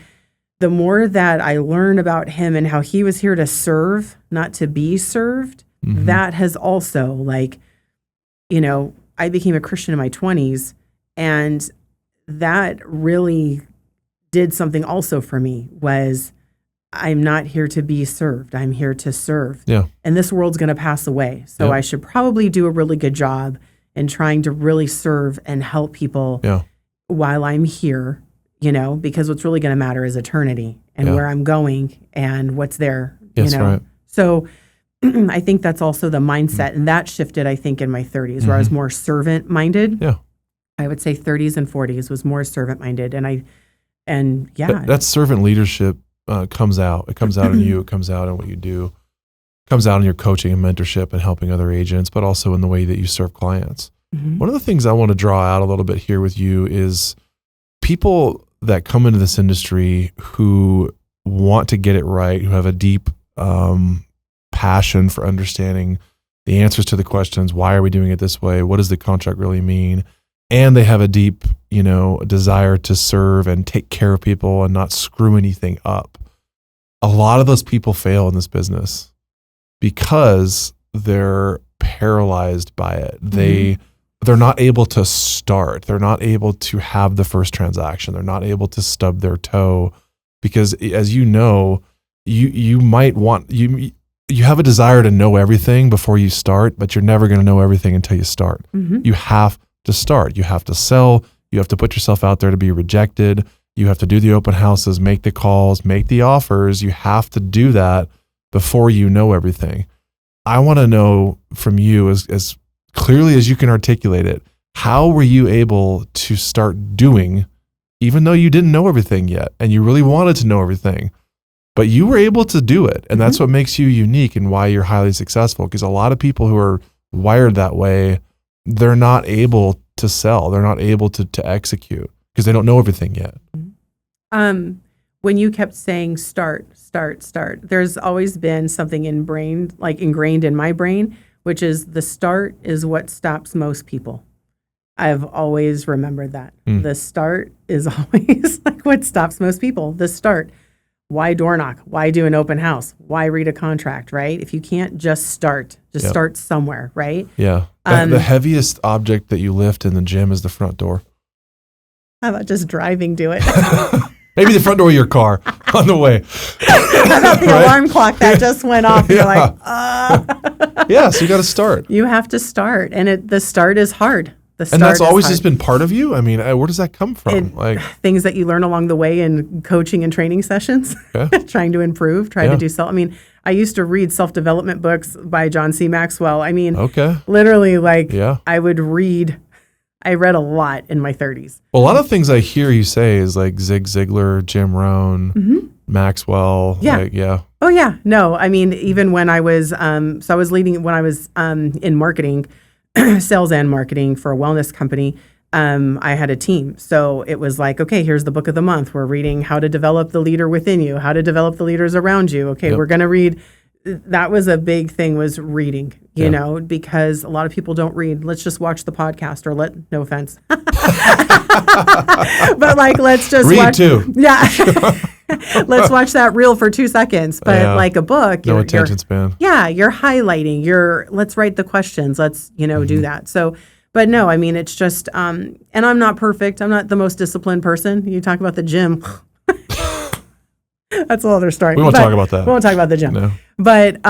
the more that I learn about him and how he was here to serve, not to be served, that has also I became a Christian in my 20s, and that really did something also for me was I'm not here to be served. I'm here to serve. Yeah. And this world's going to pass away. So I should probably do a really good job in trying to really serve and help people while I'm here, because what's really going to matter is eternity and where I'm going and what's there, Right. So I think that's also the mindset. And that shifted, I think, in my 30s, where I was more servant minded. Yeah. I would say 30s and 40s was more servant minded. And that servant leadership comes out. It comes out in you. It comes out in what you do. It comes out in your coaching and mentorship and helping other agents, but also in the way that you serve clients. One of the things I want to draw out a little bit here with you is people that come into this industry who want to get it right, who have a deep passion for understanding the answers to the questions. Why are we doing it this way? What does the contract really mean? And they have a deep, desire to serve and take care of people and not screw anything up. A lot of those people fail in this business because they're paralyzed by it. They're not able to start. They're not able to have the first transaction. They're not able to stub their toe because, as you know, you might want you have a desire to know everything before you start, but you're never going to know everything until you start. You have to start. You have to sell. You have to put yourself out there to be rejected. You have to do the open houses, make the calls, make the offers. You have to do that before you know everything. I want to know from you as clearly as you can articulate it, how were you able to start doing, even though you didn't know everything yet and you really wanted to know everything, but you were able to do it. And that's what makes you unique and why you're highly successful. Because a lot of people who are wired that way, they're not able to sell. They're not able to execute because they don't know everything yet. When you kept saying start, there's always been something ingrained in my brain, which is the start is what stops most people. I've always remembered that. The start is always what stops most people. The start. Why door knock? Why do an open house? Why read a contract, right? If you can't just start, start somewhere, right? Yeah. The heaviest object that you lift in the gym is the front door. How about just driving to it? Maybe the front door of your car on the way. How about the alarm clock that just went off? You're like, Yeah, so you got to start. You have to start. And the start is hard. And that's always just been part of you? I mean, where does that come from? Things that you learn along the way in coaching and training sessions, trying to improve, trying to do self. I mean, I used to read self-development books by John C. Maxwell. I mean, literally I read a lot in my 30s. Well, a lot of things I hear you say is like Zig Ziglar, Jim Rohn, Maxwell. Oh, yeah. No, I mean, even when I was, I was leading, when I was in marketing, sales and marketing for a wellness company, I had a team. So it was like, okay, here's the book of the month. We're reading How to Develop the Leader Within You, How to Develop the Leaders Around You. Okay, we're going to read. That was a big thing, was reading, you know, because a lot of people don't read. Let's just watch the podcast no offense. But let's just read watch. Too. Yeah. Let's watch that reel for 2 seconds. But like a book. No attention span. Yeah. You're highlighting. Let's write the questions. Let's, do that. So, but no, I mean, it's just, and I'm not perfect. I'm not the most disciplined person. You talk about the gym. That's a whole other story. We won't talk about that. We won't talk about the gym. No. But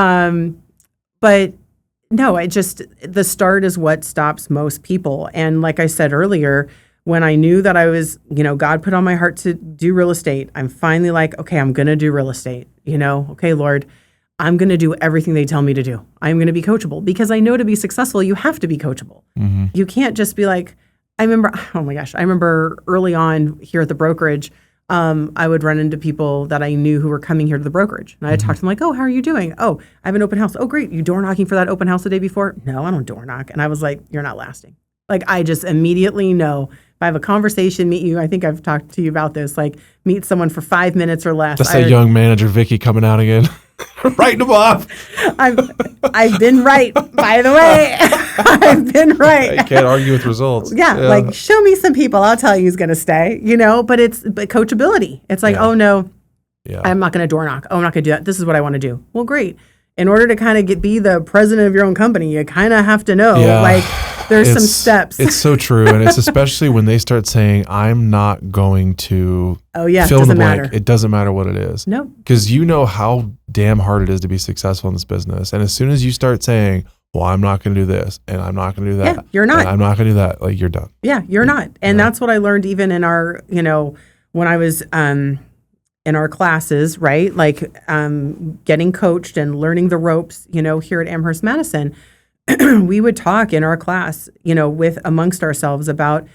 no, the start is what stops most people. And like I said earlier, when I knew that I was, God put on my heart to do real estate, I'm finally like, okay, I'm going to do real estate. Okay, Lord, I'm going to do everything they tell me to do. I'm going to be coachable because I know to be successful, you have to be coachable. You can't just be like, I remember early on here at the brokerage, I would run into people that I knew who were coming here to the brokerage. And I'd talk to them like, oh, how are you doing? Oh, I have an open house. Oh, great. You door knocking for that open house the day before? No, I don't door knock. And I was like, you're not lasting. I just immediately know if I have a conversation, meet you. I think I've talked to you about this, meet someone for 5 minutes or less. That's that young manager, Vicky, coming out again. Writing them off. I've been right, by the way. I've been right. You can't argue with results. Yeah, show me some people. I'll tell you who's going to stay, but it's coachability. It's like, oh, no, I'm not going to door knock. Oh, I'm not going to do that. This is what I want to do. Well, great. in order to kind of be the president of your own company, you kind of have to know, there's some steps. It's so true. And it's especially when they start saying, I'm not going to fill in the blank. It doesn't matter what it is. No. Because you know how damn hard it is to be successful in this business. And as soon as you start saying, well, I'm not going to do this and I'm not going to do that. Yeah, you're not. I'm not going to do that. Like, you're done. Yeah, you're not. And that's what I learned even in our, when I was in our classes, right? Like getting coached and learning the ropes, here at Amherst Madison. We would talk in our class, with amongst ourselves about,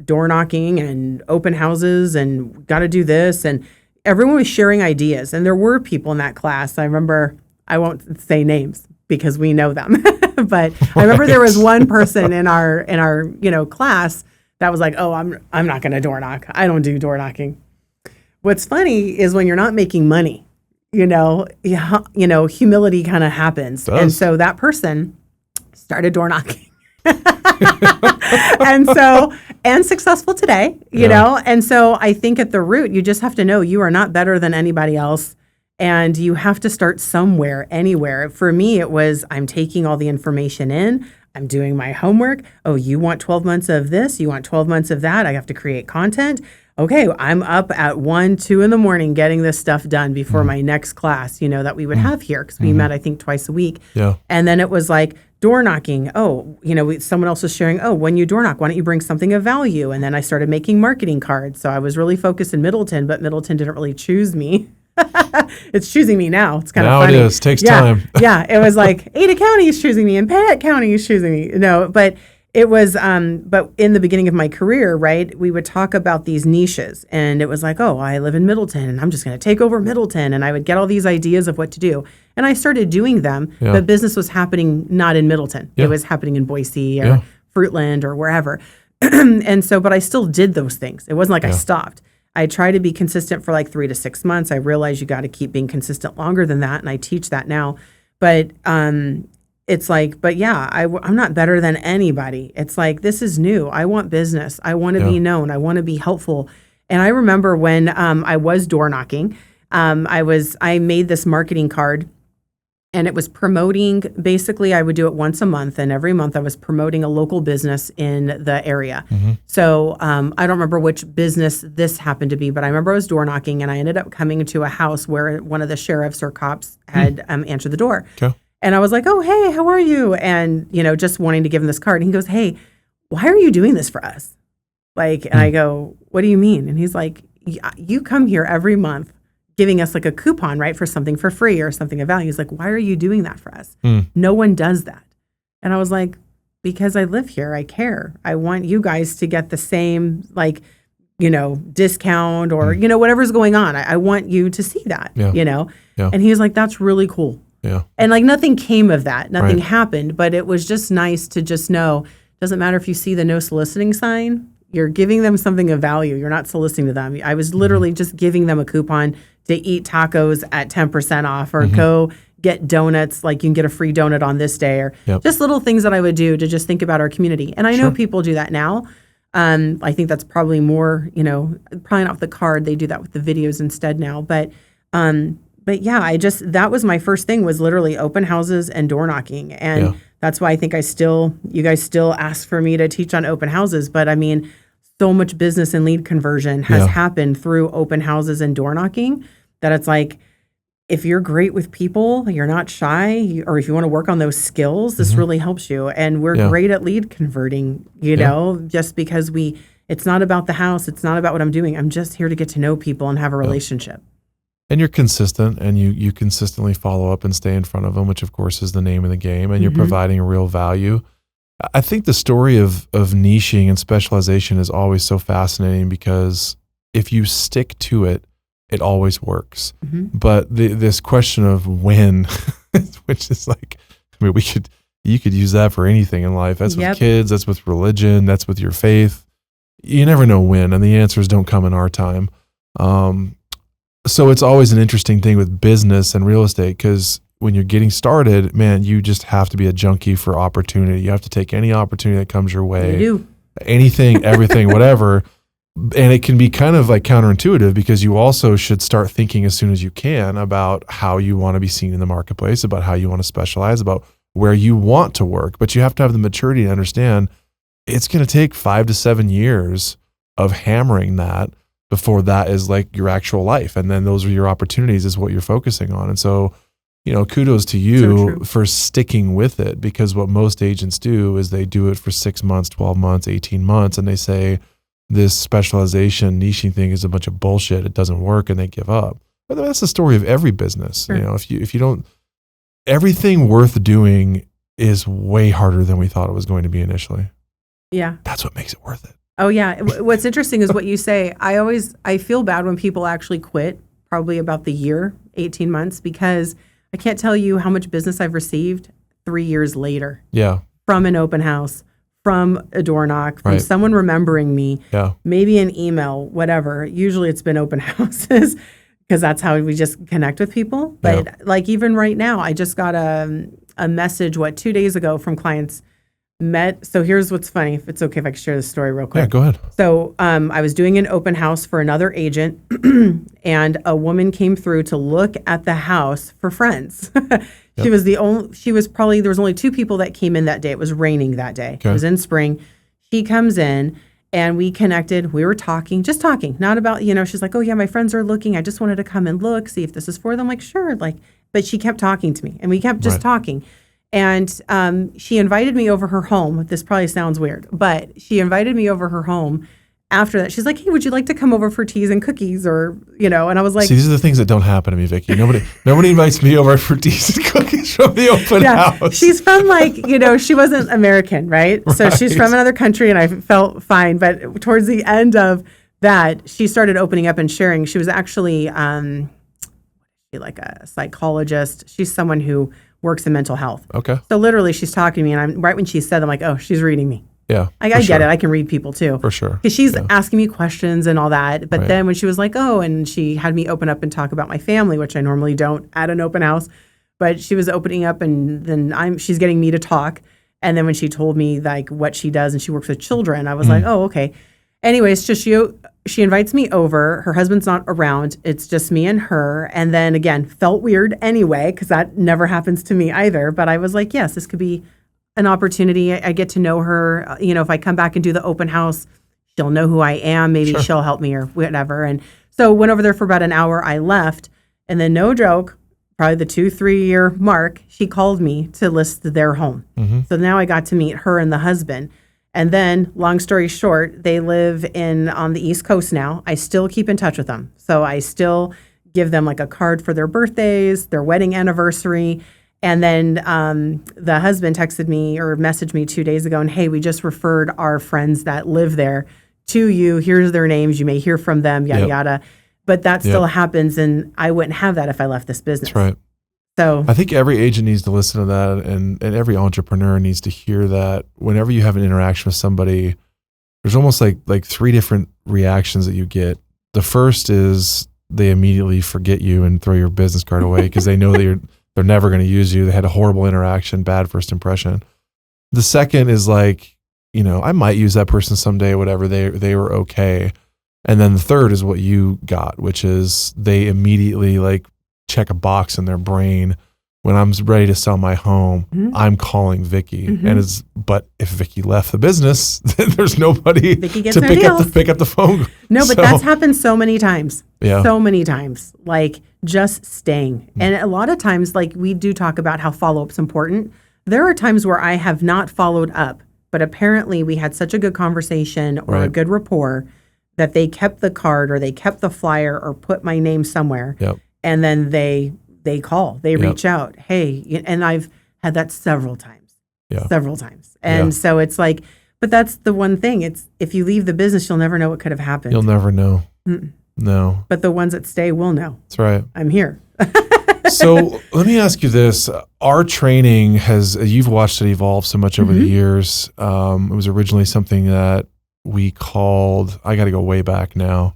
door knocking and open houses and got to do this. And everyone was sharing ideas. And there were people in that class. I remember, I won't say names because we know them, but I remember there was one person in our class that was like, oh, I'm not going to door knock. I don't do door knocking. What's funny is when you're not making money, humility kind of happens. And so that person started door knocking. and successful today, know? And so I think at the root, you just have to know you are not better than anybody else. And you have to start somewhere, anywhere. For me, it was, I'm taking all the information in. I'm doing my homework. Oh, you want 12 months of this? You want 12 months of that? I have to create content. Okay, I'm up at 1, 2 in the morning getting this stuff done before my next class, that we would have here because we met, I think, twice a week. Yeah. And then it was like door knocking. Oh, someone else was sharing, when you door knock, why don't you bring something of value? And then I started making marketing cards. So I was really focused in Middleton, but Middleton didn't really choose me. It's choosing me now. It's kind of funny. Now it is. Takes time. Yeah. It was like Ada County is choosing me and Payette County is choosing me. But it was, but in the beginning of my career, right, we would talk about these niches and it was like, I live in Middleton and I'm just going to take over Middleton. And I would get all these ideas of what to do. And I started doing them, but business was happening not in Middleton. It was happening in Boise or Fruitland or wherever. And so, but I still did those things. It wasn't like I stopped. I try to be consistent for like 3 to 6 months. I realize you got to keep being consistent longer than that. And I teach that now. But it's like, I'm not better than anybody. It's like, this is new. I want business. I want to be known. I want to be helpful. And I remember when I was door knocking, I made this marketing card. And it was promoting, basically, I would do it once a month. And every month I was promoting a local business in the area. Mm-hmm. So I don't remember which business this happened to be, but I remember I was door knocking and I ended up coming into a house where one of the sheriffs or cops had answered the door. Okay. And I was like, oh, hey, how are you? And, just wanting to give him this card. And he goes, hey, why are you doing this for us? And I go, what do you mean? And he's like, you come here every month giving us like a coupon, right, for something for free or something of value. He's like, why are you doing that for us? No one does that. And I was like, because I live here, I care. I want you guys to get the same, discount or, whatever's going on. I want you to see that, Yeah. And he was like, that's really cool. Yeah. And nothing came of that. Nothing happened, but it was just nice to just know, doesn't matter if you see the no soliciting sign, you're giving them something of value. You're not soliciting to them. I was literally just giving them a coupon to eat tacos at 10% off or go get donuts, like you can get a free donut on this day or just little things that I would do to just think about our community. And I know people do that now. I think that's probably more, probably not the card. They do that with the videos instead now. But yeah, that was my first thing was literally open houses and door knocking. And that's why I think you guys still ask for me to teach on open houses. But I mean, so much business and lead conversion has happened through open houses and door knocking that it's like, if you're great with people, you're not shy, or if you want to work on those skills, this really helps you. And we're great at lead converting, just because it's not about the house. It's not about what I'm doing. I'm just here to get to know people and have a relationship. And you're consistent and you consistently follow up and stay in front of them, which of course is the name of the game, and you're providing real value. I think the story of niching and specialization is always so fascinating because if you stick to it, it always works. But this question of when, which is like, I mean, you could use that for anything in life. That's with kids, that's with religion, that's with your faith. You never know when, and the answers don't come in our time. So it's always an interesting thing with business and real estate because when you're getting started, man, you just have to be a junkie for opportunity. You have to take any opportunity that comes your way. You do. Anything, everything, whatever. And it can be kind of like counterintuitive because you also should start thinking as soon as you can about how you want to be seen in the marketplace, about how you want to specialize, about where you want to work. But you have to have the maturity to understand it's going to take 5 to 7 years of hammering that before that is like your actual life. And then those are your opportunities is what you're focusing on. And so, kudos to you for sticking with it, because what most agents do is they do it for 6 months, 12 months, 18 months, and they say this specialization, niching thing is a bunch of bullshit. It doesn't work, and they give up. But that's the story of every business. Sure. If you don't, everything worth doing is way harder than we thought it was going to be initially. Yeah. That's what makes it worth it. Oh yeah. What's interesting is what you say. I feel bad when people actually quit probably about the year, 18 months, because I can't tell you how much business I've received 3 years later. Yeah. From an open house, from a door knock, from someone remembering me, maybe an email, whatever. Usually it's been open houses because that's how we just connect with people. But like even right now, I just got a message, 2 days ago from clients met. So here's what's funny, if it's okay if I can share this story real quick. Yeah, go ahead. So I was doing an open house for another agent and a woman came through to look at the house for friends. There was only 2 people that came in that day. It was raining that day. Okay. It was in spring. She comes in and we connected. We were talking, not about, she's like, oh yeah, my friends are looking. I just wanted to come and look, see if this is for them. Like, sure. But she kept talking to me and we kept just talking. And she invited me over her home. This probably sounds weird, but she invited me over her home. After that, she's like, hey, would you like to come over for teas and cookies? Or, and I was like... See, these are the things that don't happen to me, Vicky. Nobody invites me over for teas and cookies from the open house. She's from she wasn't American, right? So she's from another country and I felt fine. But towards the end of that, she started opening up and sharing. She was actually like a psychologist. She's someone who works in mental health. Okay. So literally she's talking to me and I'm right when she said, I'm like, oh, she's reading me. Yeah. I get it. I can read people too. For sure. Because she's asking me questions and all that. But then when she was like, oh, and she had me open up and talk about my family, which I normally don't at an open house, but she was opening up and then she's getting me to talk. And then when she told me like what she does and she works with children, I was like, oh, okay. Anyways, she invites me over. Her husband's not around. It's just me and her. And then again, felt weird anyway, because that never happens to me either. But I was like, yes, this could be an opportunity. I get to know her. If I come back and do the open house, she'll know who I am. Maybe she'll help me or whatever. And so went over there for about an hour. I left. And then no joke, probably the 2-3 year mark, she called me to list their home. Mm-hmm. So now I got to meet her and the husband. And then, long story short, they live on the East Coast now. I still keep in touch with them. So I still give them like a card for their birthdays, their wedding anniversary. And then the husband texted me or messaged me 2 days ago and, hey, we just referred our friends that live there to you. Here's their names. You may hear from them, yada, yada. But that still happens. And I wouldn't have that if I left this business. That's right. So I think every agent needs to listen to that, and every entrepreneur needs to hear that whenever you have an interaction with somebody, there's almost like 3 different reactions that you get. The first is they immediately forget you and throw your business card away because they know that they're never going to use you. They had a horrible interaction, bad first impression. The second is like, I might use that person someday, whatever, they were okay. And then the third is what you got, which is they immediately like check a box in their brain. When I'm ready to sell my home, I'm calling Vicky. And but if Vicky left the business, then there's nobody to pick up the phone. No, but that's happened so many times. Yeah. So many times. Like just staying. And a lot of times, like we do talk about how follow-up's important. There are times where I have not followed up, but apparently we had such a good conversation or a good rapport that they kept the card or they kept the flyer or put my name somewhere. Yep. And then they call, they reach out. Hey, and I've had that several times. And so it's like, but that's the one thing. It's if you leave the business, you'll never know what could have happened. You'll never know. No. But the ones that stay will know. That's right. I'm here. So let me ask you this. Our training you've watched it evolve so much over the years. It was originally something that we called, I got to go way back now.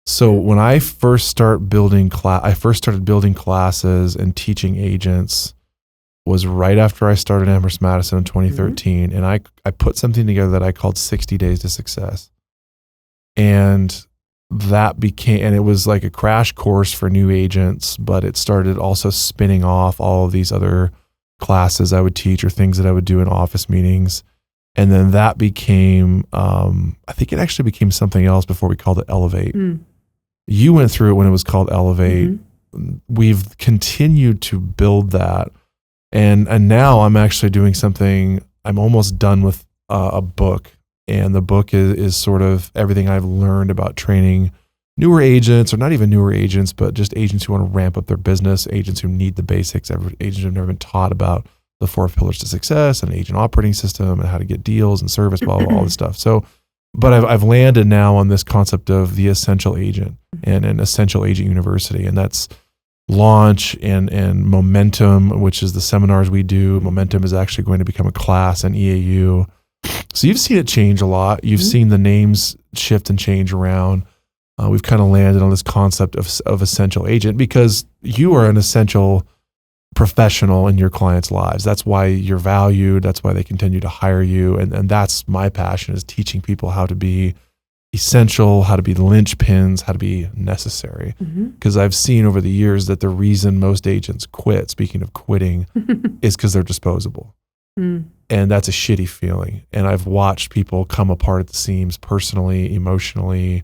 So when I first started building classes and teaching agents was right after I started Amherst Madison in 2013. And I put something together that I called 60 Days to Success. And and it was like a crash course for new agents, but it started also spinning off all of these other classes I would teach or things that I would do in office meetings. And then that became, I think it actually became something else before we called it Elevate. You went through it when it was called Elevate. We've continued to build that. And now I'm actually doing something, I'm almost done with a book. And the book is sort of everything I've learned about training newer agents, or not even newer agents, but just agents who want to ramp up their business, agents who need the basics, agents who have never been taught about the 4 pillars to success and agent operating system and how to get deals and service, blah, blah, all this stuff. So, but I've landed now on this concept of the essential agent and an essential agent university. And that's Launch and Momentum, which is the seminars we do. Momentum is actually going to become a class in EAU. So you've seen it change a lot. You've seen the names shift and change around. We've kind of landed on this concept of essential agent because you are an essential professional in your clients' lives. That's why you're valued. That's why they continue to hire you. And that's my passion, is teaching people how to be essential, how to be the linchpins, how to be necessary. Because I've seen over the years that the reason most agents quit, speaking of quitting, is because they're disposable. And that's a shitty feeling. And I've watched people come apart at the seams personally, emotionally,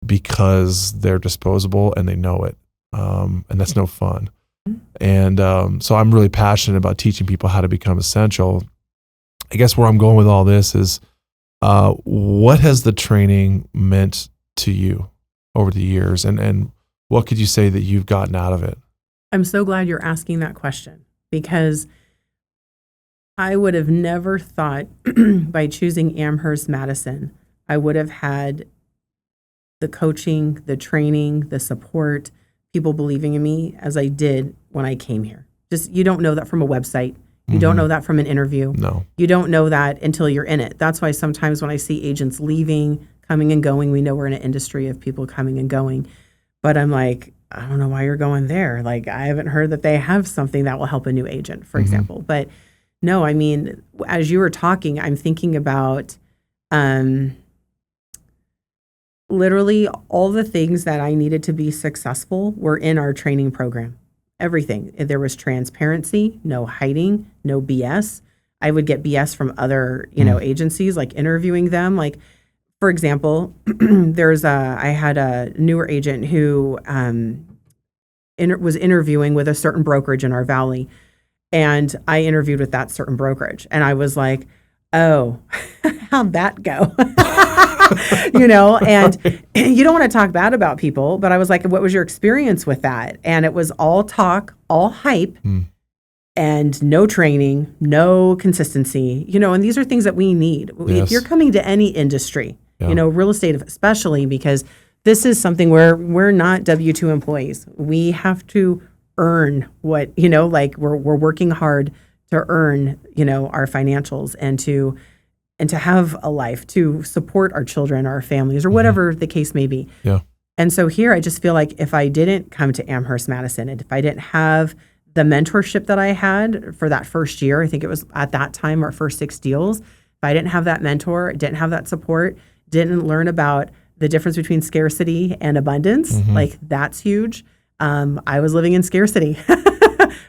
because they're disposable and they know it. And that's no fun. And so I'm really passionate about teaching people how to become essential. I guess where I'm going with all this is, what has the training meant to you over the years? And what could you say that you've gotten out of it? I'm so glad you're asking that question, because I would have never thought by choosing Amherst Madison, I would have had the coaching, the training, the support, people believing in me as I did when I came here. Just, you don't know that from a website. You don't know that from an interview. No. You don't know that until you're in it. That's why sometimes when I see agents leaving, coming and going, we know we're in an industry of people coming and going. But I'm like, I don't know why you're going there. Like, I haven't heard that they have something that will help a new agent, for example. But no, I mean, as you were talking, I'm thinking about literally all the things that I needed to be successful were in our training program. Everything. There was transparency, no hiding, no BS. I would get BS from other, agencies, like interviewing them. Like, for example, I had a newer agent who was interviewing with a certain brokerage in our valley. And I interviewed with that certain brokerage. And I was like, oh, how'd that go? And you don't want to talk bad about people, but I was like, what was your experience with that? And it was all talk, all hype, and no training, no consistency, and these are things that we need. Yes. If you're coming to any industry, real estate especially, because this is something where we're not W-2 employees. We have to earn what, we're working hard to earn, our financials and to have a life, to support our children, our families, or whatever the case may be. Yeah. And so here, I just feel like if I didn't come to Amherst Madison, and if I didn't have the mentorship that I had for that first year, I think it was at that time our first 6 deals, if I didn't have that mentor, didn't have that support, didn't learn about the difference between scarcity and abundance, like that's huge. I was living in scarcity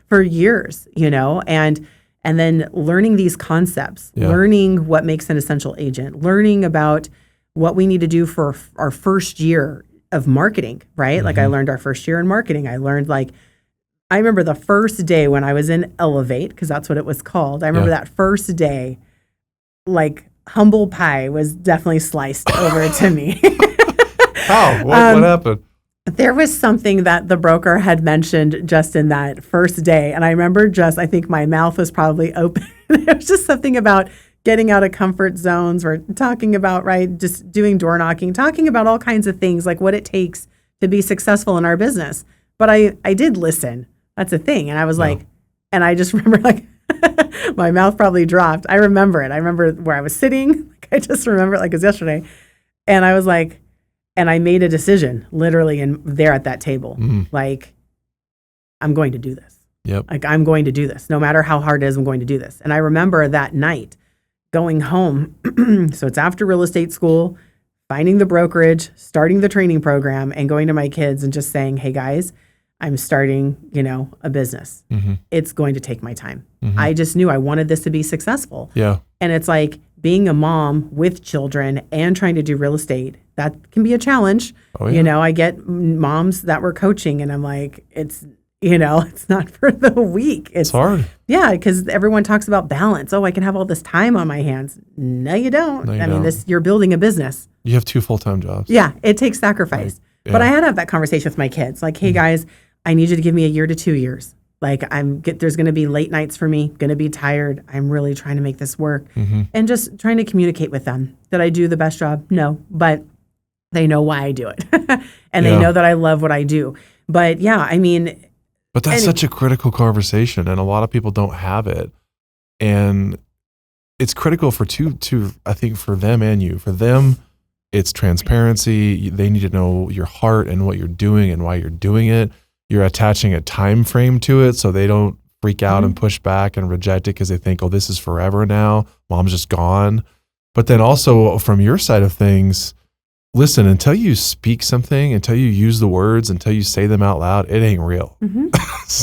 for years, and then learning these concepts, learning what makes an essential agent, learning about what we need to do for our first year of marketing, right? Like I learned our first year in marketing. I learned I remember the first day when I was in Elevate, because that's what it was called. I remember that first day, humble pie was definitely sliced over to me. How? What happened? There was something that the broker had mentioned just in that first day. And I remember I think my mouth was probably open. It was just something about getting out of comfort zones. We're talking about, just doing door knocking, talking about all kinds of things, like what it takes to be successful in our business. But I did listen. That's a thing. And I was and I just remember my mouth probably dropped. I remember it. I remember where I was sitting. I just remember it like it was yesterday. And I was like, and I made a decision literally there at that table. I'm going to do this. Yep. I'm going to do this. No matter how hard it is, I'm going to do this. And I remember that night going home. So it's after real estate school, finding the brokerage, starting the training program, and going to my kids and just saying, hey guys, I'm starting, a business. It's going to take my time. I just knew I wanted this to be successful. Yeah. And it's like being a mom with children and trying to do real estate, that can be a challenge. Oh, yeah. I get moms that we're coaching and I'm like, it's not for the weak. It's hard. Yeah, because everyone talks about balance. Oh, I can have all this time on my hands. No, you don't. No, you don't. You're building a business. You have 2 full-time jobs. Yeah, it takes sacrifice. Right. Yeah. But I had to have that conversation with my kids. Like, hey guys, I need you to give me a year to 2 years. Like there's going to be late nights for me, going to be tired. I'm really trying to make this work. And just trying to communicate with them. Did I do the best job? No, but they know why I do it. And they know that I love what I do. But yeah, But that's such a critical conversation, and a lot of people don't have it. And it's critical for I think for them and you. For them, it's transparency. They need to know your heart and what you're doing and why you're doing it. You're attaching a time frame to it so they don't freak out and push back and reject it because they think, oh, this is forever now. Mom's just gone. But then also from your side of things, listen, until you speak something, until you use the words, until you say them out loud, it ain't real.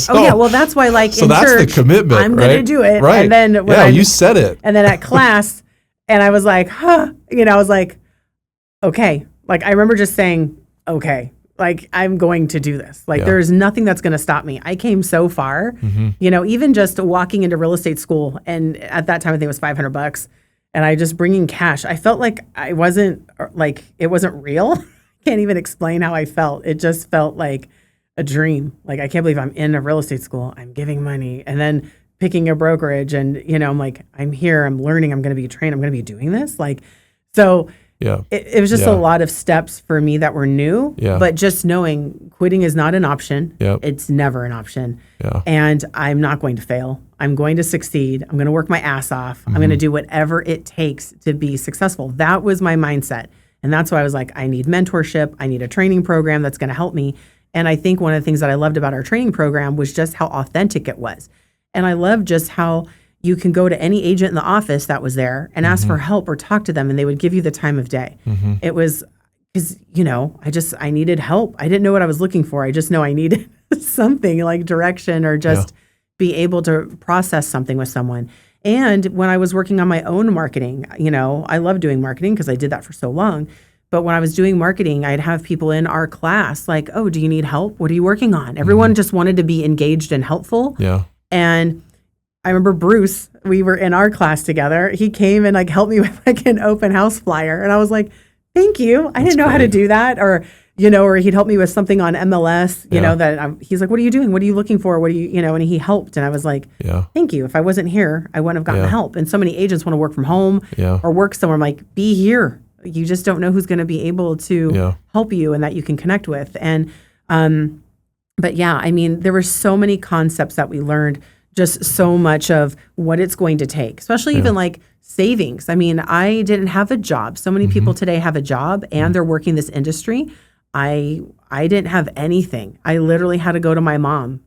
Well, that's why in that's church, the commitment, I'm going to do it. Right. And then you said it. And then at class, and I was like, I was like, okay. Like, I remember just saying, okay, like, I'm going to do this. Like, there's nothing that's going to stop me. I came so far, even just walking into real estate school. And at that time, I think it was $500. And I just bringing cash. I felt like it wasn't real. I can't even explain how I felt. It just felt like a dream. Like, I can't believe I'm in a real estate school. I'm giving money and then picking a brokerage. And, I'm like, I'm here. I'm learning. I'm going to be trained. I'm going to be doing this. Like, so it was just a lot of steps for me that were new. Yeah. But just knowing quitting is not an option. Yep. It's never an option. Yeah. And I'm not going to fail. I'm going to succeed. I'm going to work my ass off. I'm going to do whatever it takes to be successful. That was my mindset. And that's why I was like, I need mentorship. I need a training program that's going to help me. And I think one of the things that I loved about our training program was just how authentic it was. And I loved just how you can go to any agent in the office that was there and ask for help or talk to them, and they would give you the time of day. It was because, I needed help. I didn't know what I was looking for. I just know I needed something like direction or just be able to process something with someone. And when I was working on my own marketing, I love doing marketing because I did that for so long. But when I was doing marketing, I'd have people in our class like, oh, do you need help? What are you working on? Everyone just wanted to be engaged and helpful. Yeah. And I remember Bruce, we were in our class together. He came and helped me with an open house flyer. And I was like, thank you. I didn't know how to do that. Or, or he'd help me with something on MLS, he's like, what are you doing? What are you looking for? What do you, and he helped. And I was like, thank you. If I wasn't here, I wouldn't have gotten help. And so many agents want to work from home or work somewhere. I'm like, be here. You just don't know who's going to be able to help you and that you can connect with. And, but there were so many concepts that we learned, just so much of what it's going to take, especially even savings. I didn't have a job. So many people today have a job and they're working this industry. I didn't have anything. I literally had to go to my mom,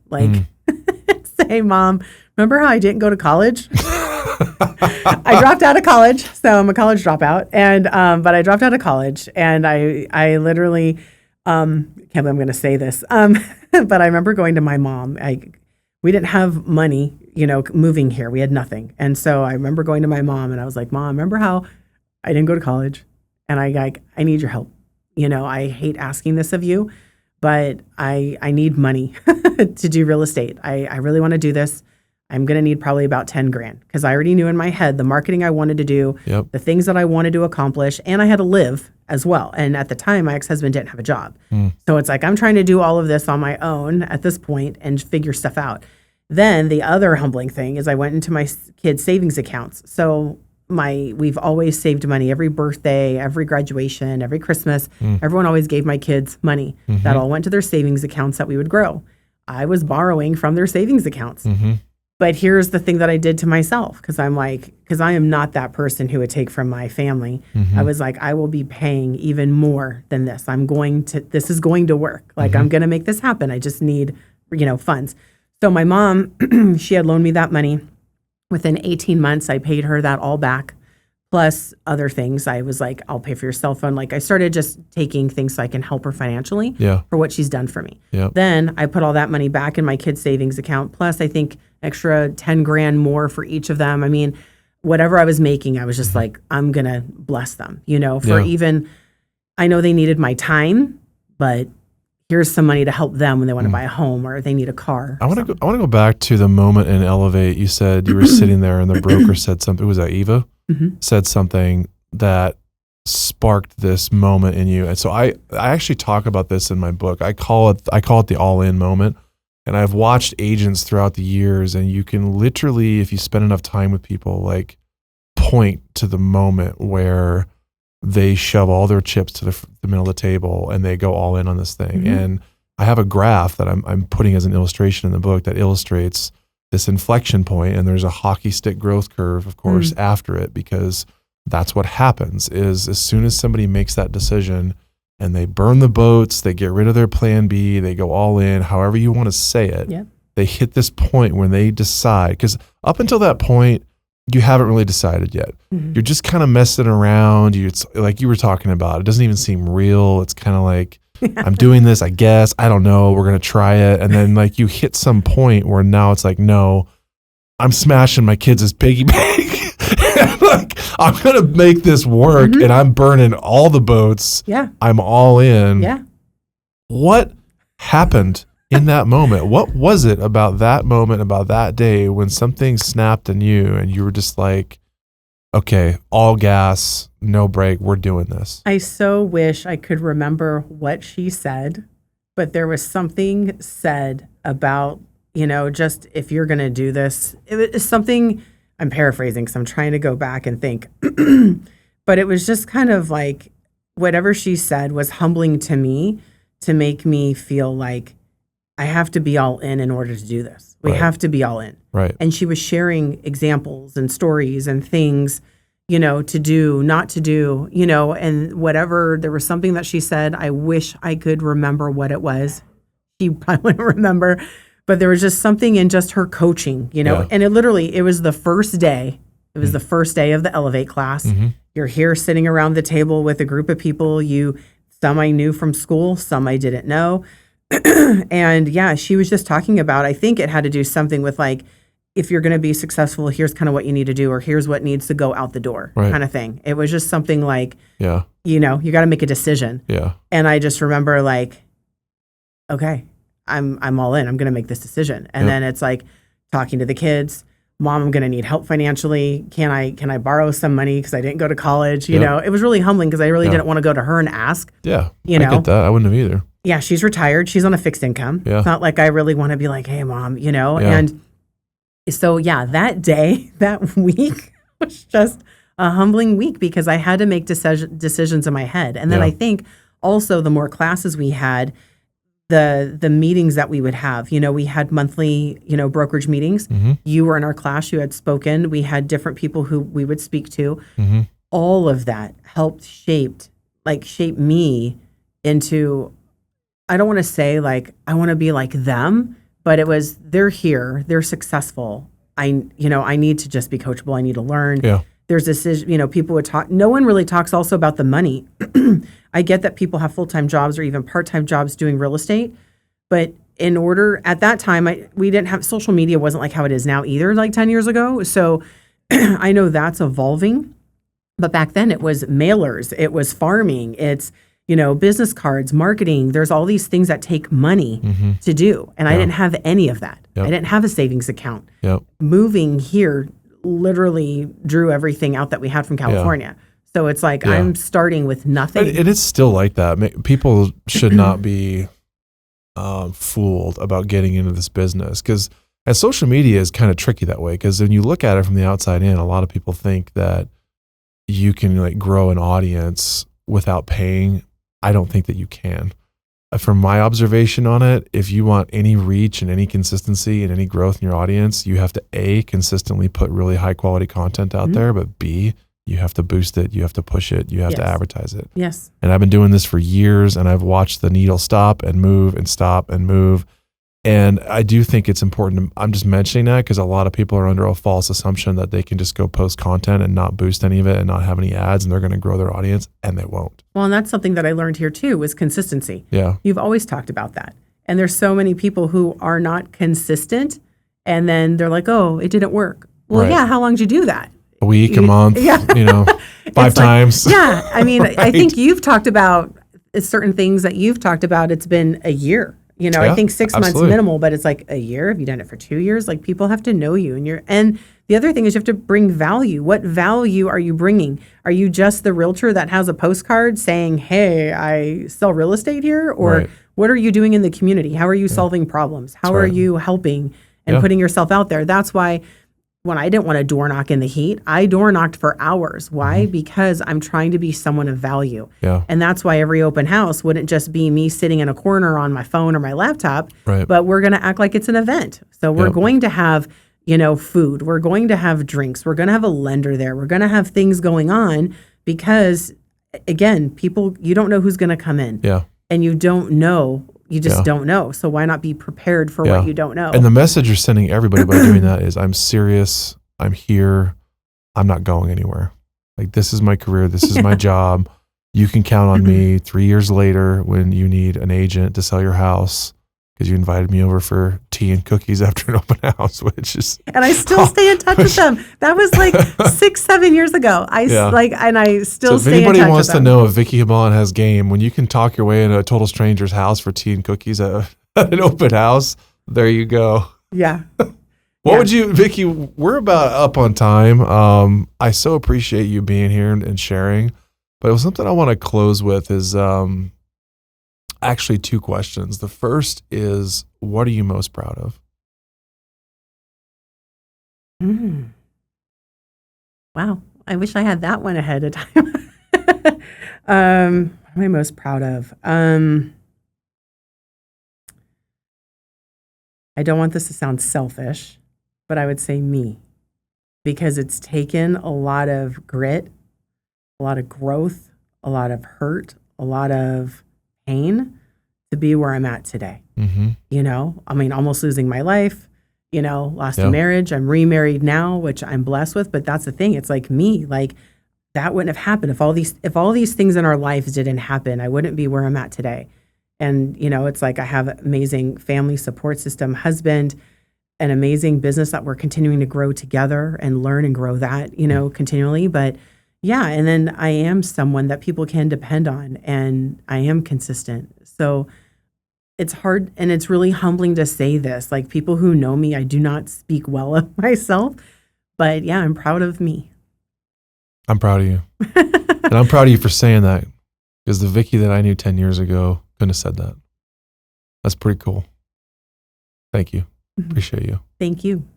say, Mom, remember how I didn't go to college? I dropped out of college, so I'm a college dropout, and but I dropped out of college, and I literally can't believe I'm going to say this, but I remember going to my mom. We didn't have money, moving here. We had nothing, and so I remember going to my mom, and I was like, Mom, remember how I didn't go to college, and I need your help. I hate asking this of you, but I need money to do real estate. I really want to do this. I'm going to need probably about 10 grand because I already knew in my head the marketing I wanted to do, the things that I wanted to accomplish, and I had to live as well. And at the time, my ex-husband didn't have a job. So it's like I'm trying to do all of this on my own at this point and figure stuff out. Then the other humbling thing is I went into my kids' savings accounts. So we've always saved money every birthday, every graduation, every Christmas. Everyone always gave my kids money. That all went to their savings accounts that we would grow. I was borrowing from their savings accounts. But here's the thing that I did to myself, because I am not that person who would take from my family. I was like, I will be paying even more than this. This is going to work. I'm going to make this happen. I just need, funds. So my mom, she had loaned me that money. Within 18 months, I paid her that all back, plus other things. I was like, I'll pay for your cell phone. Like I started just taking things so I can help her financially for what she's done for me. Then I put all that money back in my kids' savings account. Plus I think extra 10 grand more for each of them. I mean, whatever I was making, I was just like, I'm going to bless them, for even, I know they needed my time, but here's some money to help them when they want to buy a home or they need a car. I want to go back to the moment in Elevate. You said you were sitting there and the broker said something. Was that Eva? Said something that sparked this moment in you. And so I actually talk about this in my book. I call it the all-in moment. And I've watched agents throughout the years, and you can literally, if you spend enough time with people, like point to the moment where they shove all their chips to the middle of the table and they go all in on this thing. And I have a graph that I'm putting as an illustration in the book that illustrates this inflection point, and there's a hockey stick growth curve, of course, after it, because that's what happens is as soon as somebody makes that decision and they burn the boats, they get rid of their plan B, they go all in, however you want to say it, they hit this point when they decide, because up until that point, you haven't really decided yet. You're just kind of messing around. It's like you were talking about. It doesn't even seem real. It's kind of like, I'm doing this, I guess. I don't know. We're going to try it. And then like you hit some point where now it's like, no, I'm smashing my kids' piggy bank. Like, I'm going to make this work and I'm burning all the boats. I'm all in. What happened in that moment? What was it about that moment, about that day when something snapped in you and you were just like, okay, all gas, no brake, we're doing this? I so wish I could remember what she said, but there was something said about, just if you're going to do this, it was something, I'm paraphrasing because I'm trying to go back and think, but it was just kind of like whatever she said was humbling to me to make me feel like I have to be all in order to do this. We have to be all in. And she was sharing examples and stories and things, to do, not to do, and whatever. There was something that she said. I wish I could remember what it was. She probably wouldn't remember, but there was just something in just her coaching, and it was the first day. It was the first day of the Elevate class. You're here sitting around the table with a group of people. Some I knew from school, some I didn't know. And she was just talking about, I think it had to do something with like, if you're going to be successful, here's kind of what you need to do, or here's what needs to go out the door kind of thing. It was just something like, you got to make a decision. And I just remember like, okay, I'm all in. I'm going to make this decision. And then it's like talking to the kids, Mom, I'm going to need help financially. Can I borrow some money because I didn't go to college? You know, it was really humbling because I really didn't want to go to her and ask. I get that. I wouldn't have either. Yeah, she's retired. She's on a fixed income. It's not like I really want to be like, hey, Mom, And so, that day, that week was just a humbling week because I had to make decisions in my head. And then I think also the more classes we had, the meetings that we would have, we had monthly, brokerage meetings. You were in our class, you had spoken. We had different people who we would speak to. All of that helped shape me into, I don't want to say like, I want to be like them, but it was, they're here, they're successful. I need to just be coachable. I need to learn. There's this, people would talk. No one really talks also about the money. I get that people have full-time jobs or even part-time jobs doing real estate. But at that time, we didn't have, social media wasn't like how it is now either, like 10 years ago. So I know that's evolving. But back then it was mailers, it was farming, it's, business cards, marketing. There's all these things that take money to do. And I didn't have any of that. I didn't have a savings account. Moving here literally drew everything out that we had from California. So it's like I'm starting with nothing. It is still like that. People should not be fooled about getting into this business because social media is kind of tricky that way because when you look at it from the outside in, a lot of people think that you can like grow an audience without paying. I don't think that you can. From my observation on it, if you want any reach and any consistency and any growth in your audience, you have to A, consistently put really high quality content out there, but B, you have to boost it, you have to push it, you have to advertise it. And I've been doing this for years and I've watched the needle stop and move and stop and move. And I do think it's important. I'm just mentioning that because a lot of people are under a false assumption that they can just go post content and not boost any of it and not have any ads, and they're going to grow their audience, and they won't. Well, and that's something that I learned here too, was consistency. Yeah. You've always talked about that. And there's so many people who are not consistent, and then they're like, oh, it didn't work. Well, Right. yeah, how long did you do that? A week, a month, Yeah. 5 times. Yeah. I mean, I Right. think you've talked about certain things that you've talked about. It's been a year. I Yeah, think 6 months absolutely. minimal, but it's like a year. Have you done it for 2 years? Like, people have to know you, and the other thing is you have to bring value. What value are you bringing? Are you just the realtor that has a postcard saying, hey, I sell real estate here? Or Right. what are you doing in the community? How are you solving problems? How are right. you helping and Yeah. putting yourself out there? That's why when I didn't want to door knock in the heat, I door knocked for hours. Why? Because I'm trying to be someone of value. Yeah. And that's why every open house wouldn't just be me sitting in a corner on my phone or my laptop, Right. but we're going to act like it's an event. So we're Yep. going to have, food. We're going to have drinks. We're going to have a lender there. We're going to have things going on because, again, people, you don't know who's going to come in. Yeah. And you don't know. You just Yeah. don't know. So why not be prepared for Yeah. what you don't know? And the message you're sending everybody by doing that is, I'm serious. I'm here. I'm not going anywhere. Like, this is my career. This is my job. You can count on me 3 years later when you need an agent to sell your house because you invited me over for tea and cookies after an open house, which is. And I still stay in touch with them. That was like 6-7 years ago. And I still So if stay in touch anybody wants with to them. know if Vicky Middleton has game, when you can talk your way into a total stranger's house for tea and cookies at an open house, there you go. Yeah. What Yeah. would you, Vicky, we're about up on time. I so appreciate you being here and sharing, but it was something I want to close with is actually 2 questions. The first is, what are you most proud of? Wow. I wish I had that one ahead of time. What am I most proud of? I don't want this to sound selfish, but I would say me, because it's taken a lot of grit, a lot of growth, a lot of hurt, a lot of pain to be where I'm at today. Mm-hmm. Almost losing my life, lost Yeah. a marriage. I'm remarried now, which I'm blessed with, but that's the thing. It's like me, like that wouldn't have happened if all these things in our lives didn't happen. I wouldn't be where I'm at today. And, it's like I have an amazing family support system, husband, an amazing business that we're continuing to grow together and learn and grow that, continually. But yeah, and then I am someone that people can depend on, and I am consistent. So it's hard, and it's really humbling to say this. Like, people who know me, I do not speak well of myself, but yeah, I'm proud of me. I'm proud of you. And I'm proud of you for saying that, because the Vicky that I knew 10 years ago couldn't have said that. That's pretty cool. Thank you. Appreciate you. Thank you.